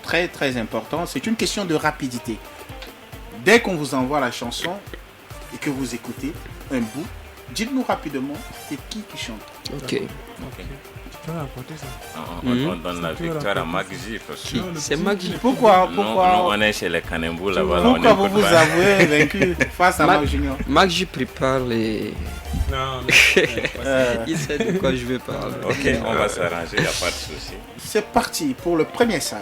Très très important. C'est une question de rapidité. Dès qu'on vous envoie la chanson et que vous écoutez un bout, dites-nous rapidement c'est qui chante. Ok. Tu vas rapporter ça. On donne la victoire à Magji. C'est Magji. Pourquoi Nous, on est chez les Kanembou là-bas. Pourquoi vous vous avouez vaincu face à Mac Junior? Magji prépare les... Non, Il sait de quoi je vais parler. Ok, on va s'arranger, il n'y a pas de souci. C'est parti pour le premier side.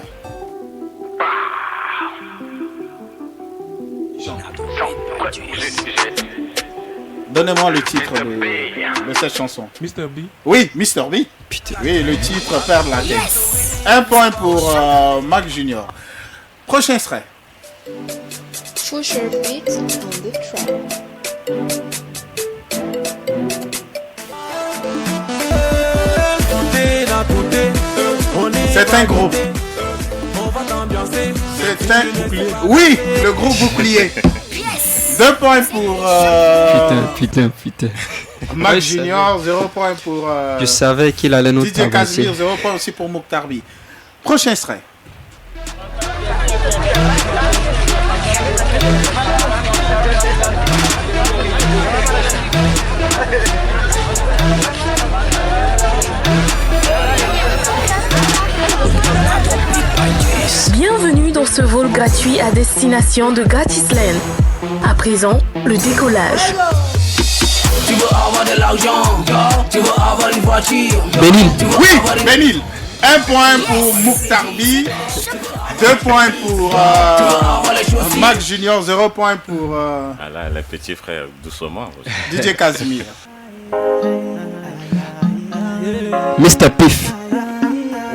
Donnez-moi le titre de cette chanson. Mr. B. Oui, Mr. B. Putain. Oui, le titre perd la tête. Un point pour Mac Junior. Prochain extrait. Push your beat on the track. C'est un groupe. C'est un... Oui, le groupe Bouclier. 2 points pour Putain. Mac Ouais, Junior, 0 points pour Je savais qu'il allait nous DJ traverser. Casimir, 0 points aussi pour Mouktarbi. Prochain extrait. Bienvenue dans ce vol gratuit à destination de Gratisland. À présent, le décollage. Tu veux avoir de l'argent, tu veux avoir une voiture. Benil. Oui, Benil. 1 point pour Mouktarbi. 2 points pour Mac Junior, 0 point pour Ah là, les petits frères, doucement. DJ Casimir. Mr. Piff.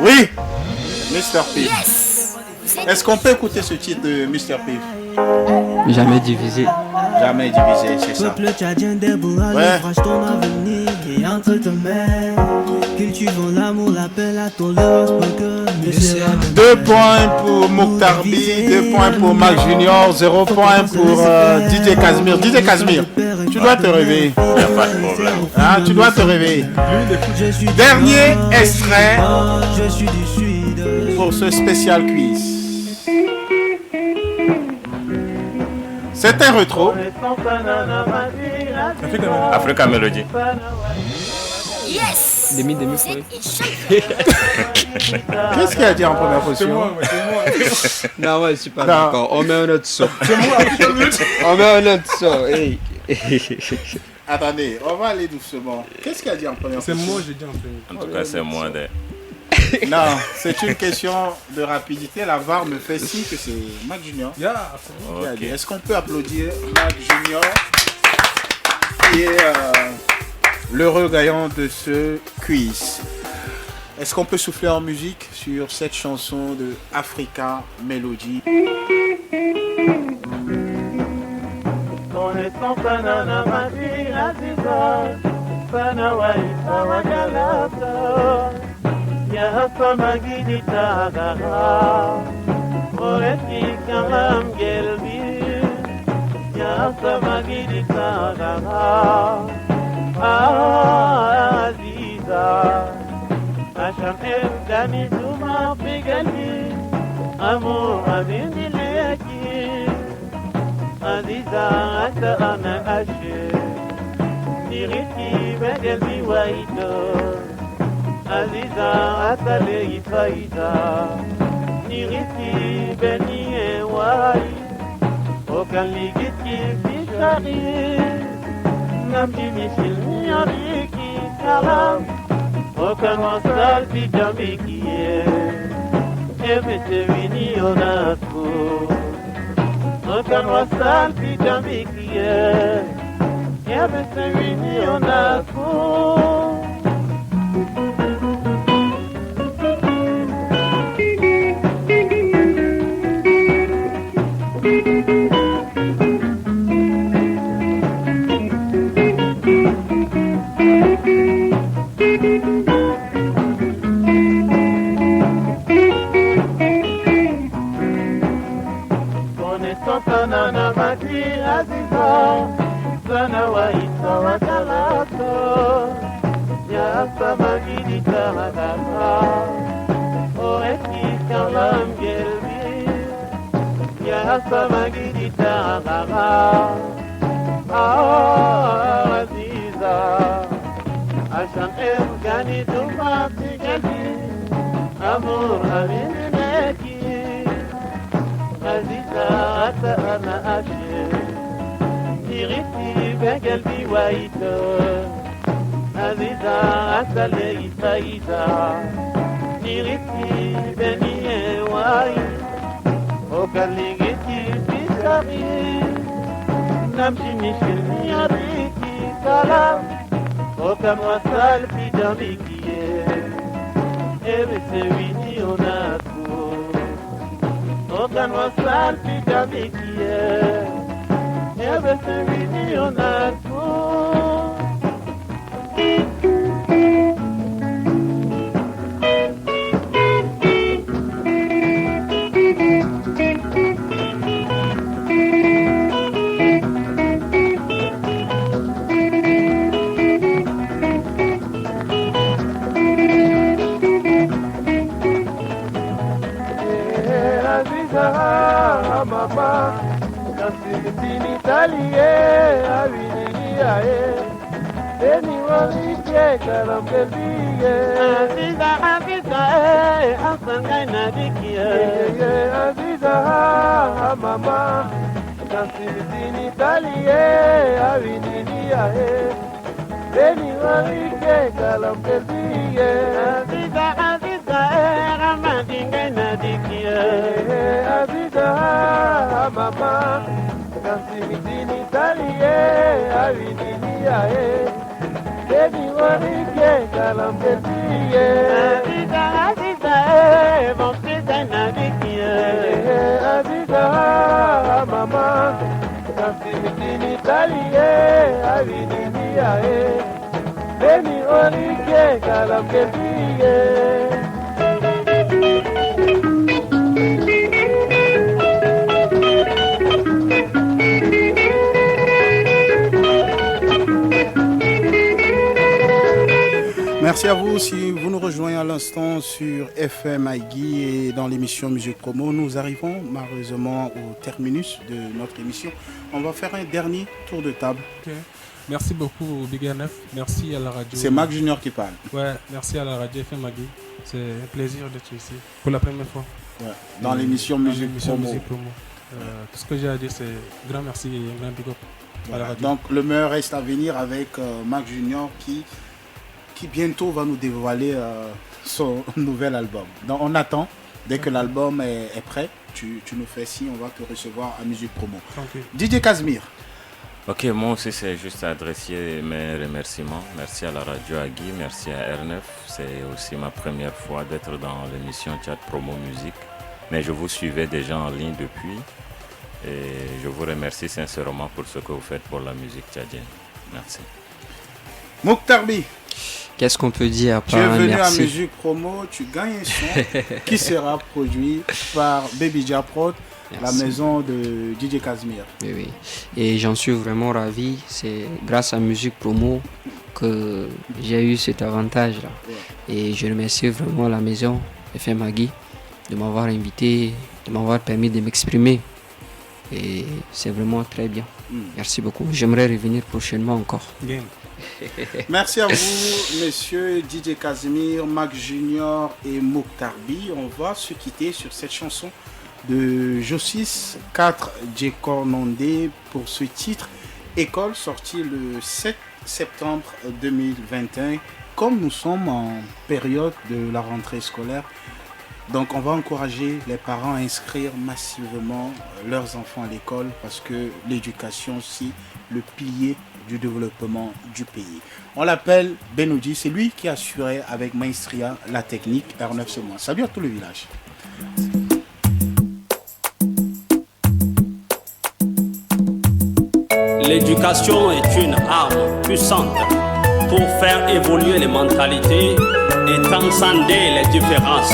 Oui, Mr. Piff. Est-ce qu'on peut écouter ce titre de Mr. Piff? Jamais divisé. Jamais divisé, c'est ça. Peuple tchadien débourage, Ouais. franche ton avenir et entre tes mains. Cultivons l'amour, l'appel à tolérance pour que mieux sera. 2 points pour Mouktarbi, 2 points pour Mac Junior, 0 points pour DJ Casimir. DJ Casimir, tu dois te réveiller. Il n'y a pas de problème. Ah, tu dois te réveiller. Dernier extrait pour ce spécial quiz. C'est un rétro. Africa Melody. Yes! Demi. Qu'est-ce qu'il a dit en première position? Non, ouais, je suis pas Non. d'accord. On met un autre son. C'est moi. On met un autre son. Hey. Attendez, on va aller doucement. Qu'est-ce qu'il a dit en première C'est position? moi, j'ai dit en premier. En tout cas, c'est moi. Non, c'est une question de rapidité. La VAR me fait signe que c'est Mac Junior. Yeah, qui a Ok. dit. Est-ce qu'on peut applaudir Mac Junior qui est l'heureux gagnant de ce quiz? Est-ce qu'on peut souffler en musique sur cette chanson de Africa Melody. Connaissant Panana Madi Aziza, Panawai Sawagalata, Yahasa Magidi Tagara, Oreti Kalam Gelbi, Yahasa Magidi Tagara, Aziza, Asham El Gani Zuma Pigali, Amour Abindi Leki. Aziza ata ana ashe Niriti begelbi waito Aziza ata leyi faida Niriti beni e wai Okan ligiti fishari Namdi mishil nyariki kalam Okan wasal fi jamiki Emete vini onatko Okan wasal fi jamikiye Yabese wini onako Nana Mati Aziza, Sana Waisa Wakalato, Yasa Magidi Taradata, Oeki Kalam Gelbi, Yasa Magidi Taradata, Aziza, Ashan El Gani Dumati Gali, Amor Amin Neki. Aziza ata ana ashe Niriti begelbi waito Aziza ata leyi faida Niriti beni e wai Okaligiti pisari Namshi mishil niyariki kalam Okan wasal pijamikiye Ebese wini onaku Okan wasal fi jamikiye Yabese wini onako Mama, Nasibitini Talie, Avinia, Eni Waliche, Karambelie, Aziza, Asangana Dikia, Aziza, Mama, Nasibitini Talie, Avinia, Eni Waliche, Karambelie, Aziza, Ramadinga Dikia, Aziza, Mama, Kansimitini Talie, Avinia, Eni Warike, Kalambetie, Aziza, Montesa Nadikia, Aziza, Mama, Kansimitini Talie, Avinia, Eni Warike, Kalambetie. Merci à vous. Si vous nous rejoignez à l'instant sur FM Aigui et dans l'émission Musique Promo, nous arrivons malheureusement au terminus de notre émission. On va faire un dernier tour de table. Okay. Merci beaucoup Big RNF, merci à la radio. C'est Mac Junior qui parle. Ouais, merci à la radio FM Aigui. C'est un plaisir d'être ici pour la première fois. Ouais. Dans l'émission Musique Promo. Tout ce que j'ai à dire, c'est grand merci et un grand big up à la radio. Donc le meilleur reste à venir avec Mac Junior qui bientôt va nous dévoiler son nouvel album. Donc on attend, dès que l'album est prêt, tu nous fais signe, on va te recevoir à Musique Promo. Okay. DJ Casimir. Ok, moi aussi c'est juste adresser mes remerciements. Merci à la radio Agui, merci à R9. C'est aussi ma première fois d'être dans l'émission Tchad Promo Musique. Mais je vous suivais déjà en ligne depuis. Et je vous remercie sincèrement pour ce que vous faites pour la musique tchadienne. Merci. Mouktarbi, qu'est-ce qu'on peut dire à tu es part venu merci. à Musique Promo, tu gagnes un son qui sera produit par Baby Japrod, la maison de DJ Casimir. Oui, oui. Et j'en suis vraiment ravi. C'est grâce à Musique Promo que j'ai eu cet avantage-là. Et je remercie vraiment la maison FM Agui de m'avoir invité, de m'avoir permis de m'exprimer. Et c'est vraiment très bien. Merci beaucoup. J'aimerais revenir prochainement encore. Bien. Merci à vous, messieurs DJ Casimir, Mac Junior et Mouktarbi. On va se quitter sur cette chanson de Josis 4 Djekornondé pour ce titre École, sorti le 7 septembre 2021. Comme nous sommes en période de la rentrée scolaire, donc on va encourager les parents à inscrire massivement leurs enfants à l'école parce que l'éducation aussi le pilier du développement du pays. On l'appelle Benoudi, c'est lui qui assurait avec Maestria la technique R9 ce mois. Salut à tout le village. L'éducation est une arme puissante pour faire évoluer les mentalités et transcender les différences.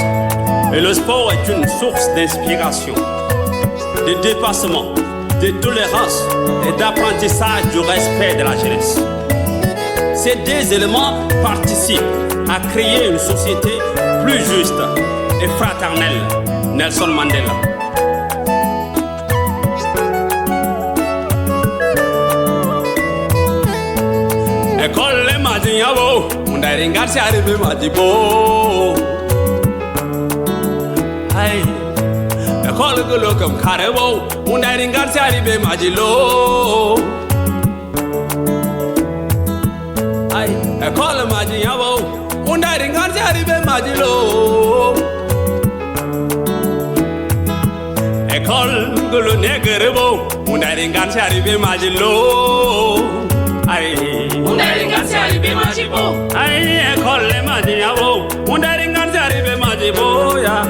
Et le sport est une source d'inspiration, de dépassement, de tolérance et d'apprentissage du respect de la jeunesse. Ces deux éléments participent à créer une société plus juste et fraternelle. Nelson Mandela. École les Madiabo, on a ringard arrivé Madibo. Aïe, école Golo comme Carebo, on a ringard arrivé Madilo. Aïe, école Madiabo, on a ringard arrivé Madilo. École Golo Negerebo, on a ringard arrivé Madilo. Aïe, on a ringard arrivé Madibo. Aïe, école les Madiabo, on a ringard arrivé Madibo ya.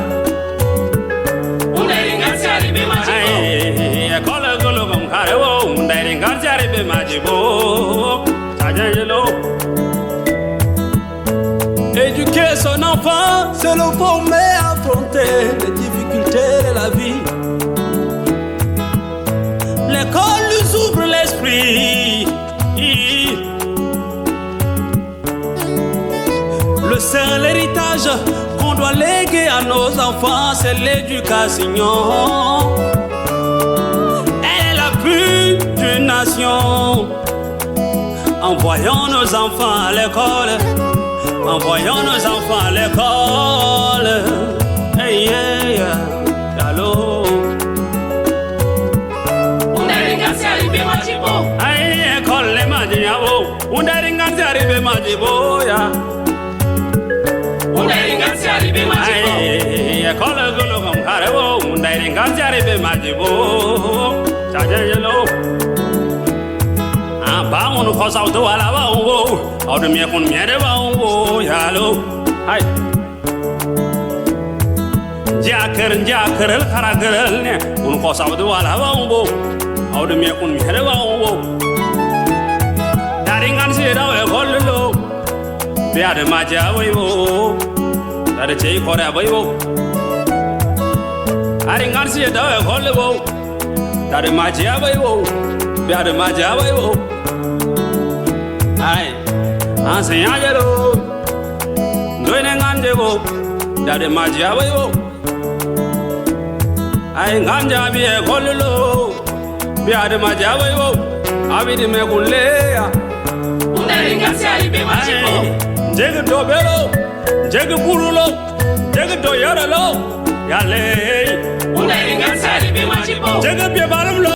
On a ringard arrivé Madibo. Aïe, école Golo comme Carebo, on a ringard arrivé Madibo. Tadjelo. Éduquer son enfant, c'est le former à affronter les difficultés de la vie. L'école nous ouvre l'esprit. Le seul héritage qu'on doit léguer à nos enfants, c'est l'éducation. Elle est la but d'une nation. Envoyons nos enfants à l'école. Envoyons nos enfants à l'école. Hey, hey, allô. On a ringard arrivé Madibo. Aïe, école les Madiabo. On a ringard arrivé Madibo, ya. On a ringard arrivé Madibo. Aïe, école Golo comme Carebo. On a ringard arrivé Madibo. Tadjelo. Ba mon khosa do ala ba wo au de mie kon mie de ba wo ya lo ay jaker el karagal ne mon khosa do ala ba wo au de mie kon mie de ba wo daringan si da we gollo be ade maja wo dare chei kore ba wo daringan si da we gollo dare maja wo be ade maja wo ay enseignant doine nganje go dade maji abayo ay nganja bi e gollo bi ade maji abayo abidi me kulle ya unari ngasi ali be maji ko jege do belo jege burulo jege do yaralo yale unari ngasi ali be maji ko jege bi baram lo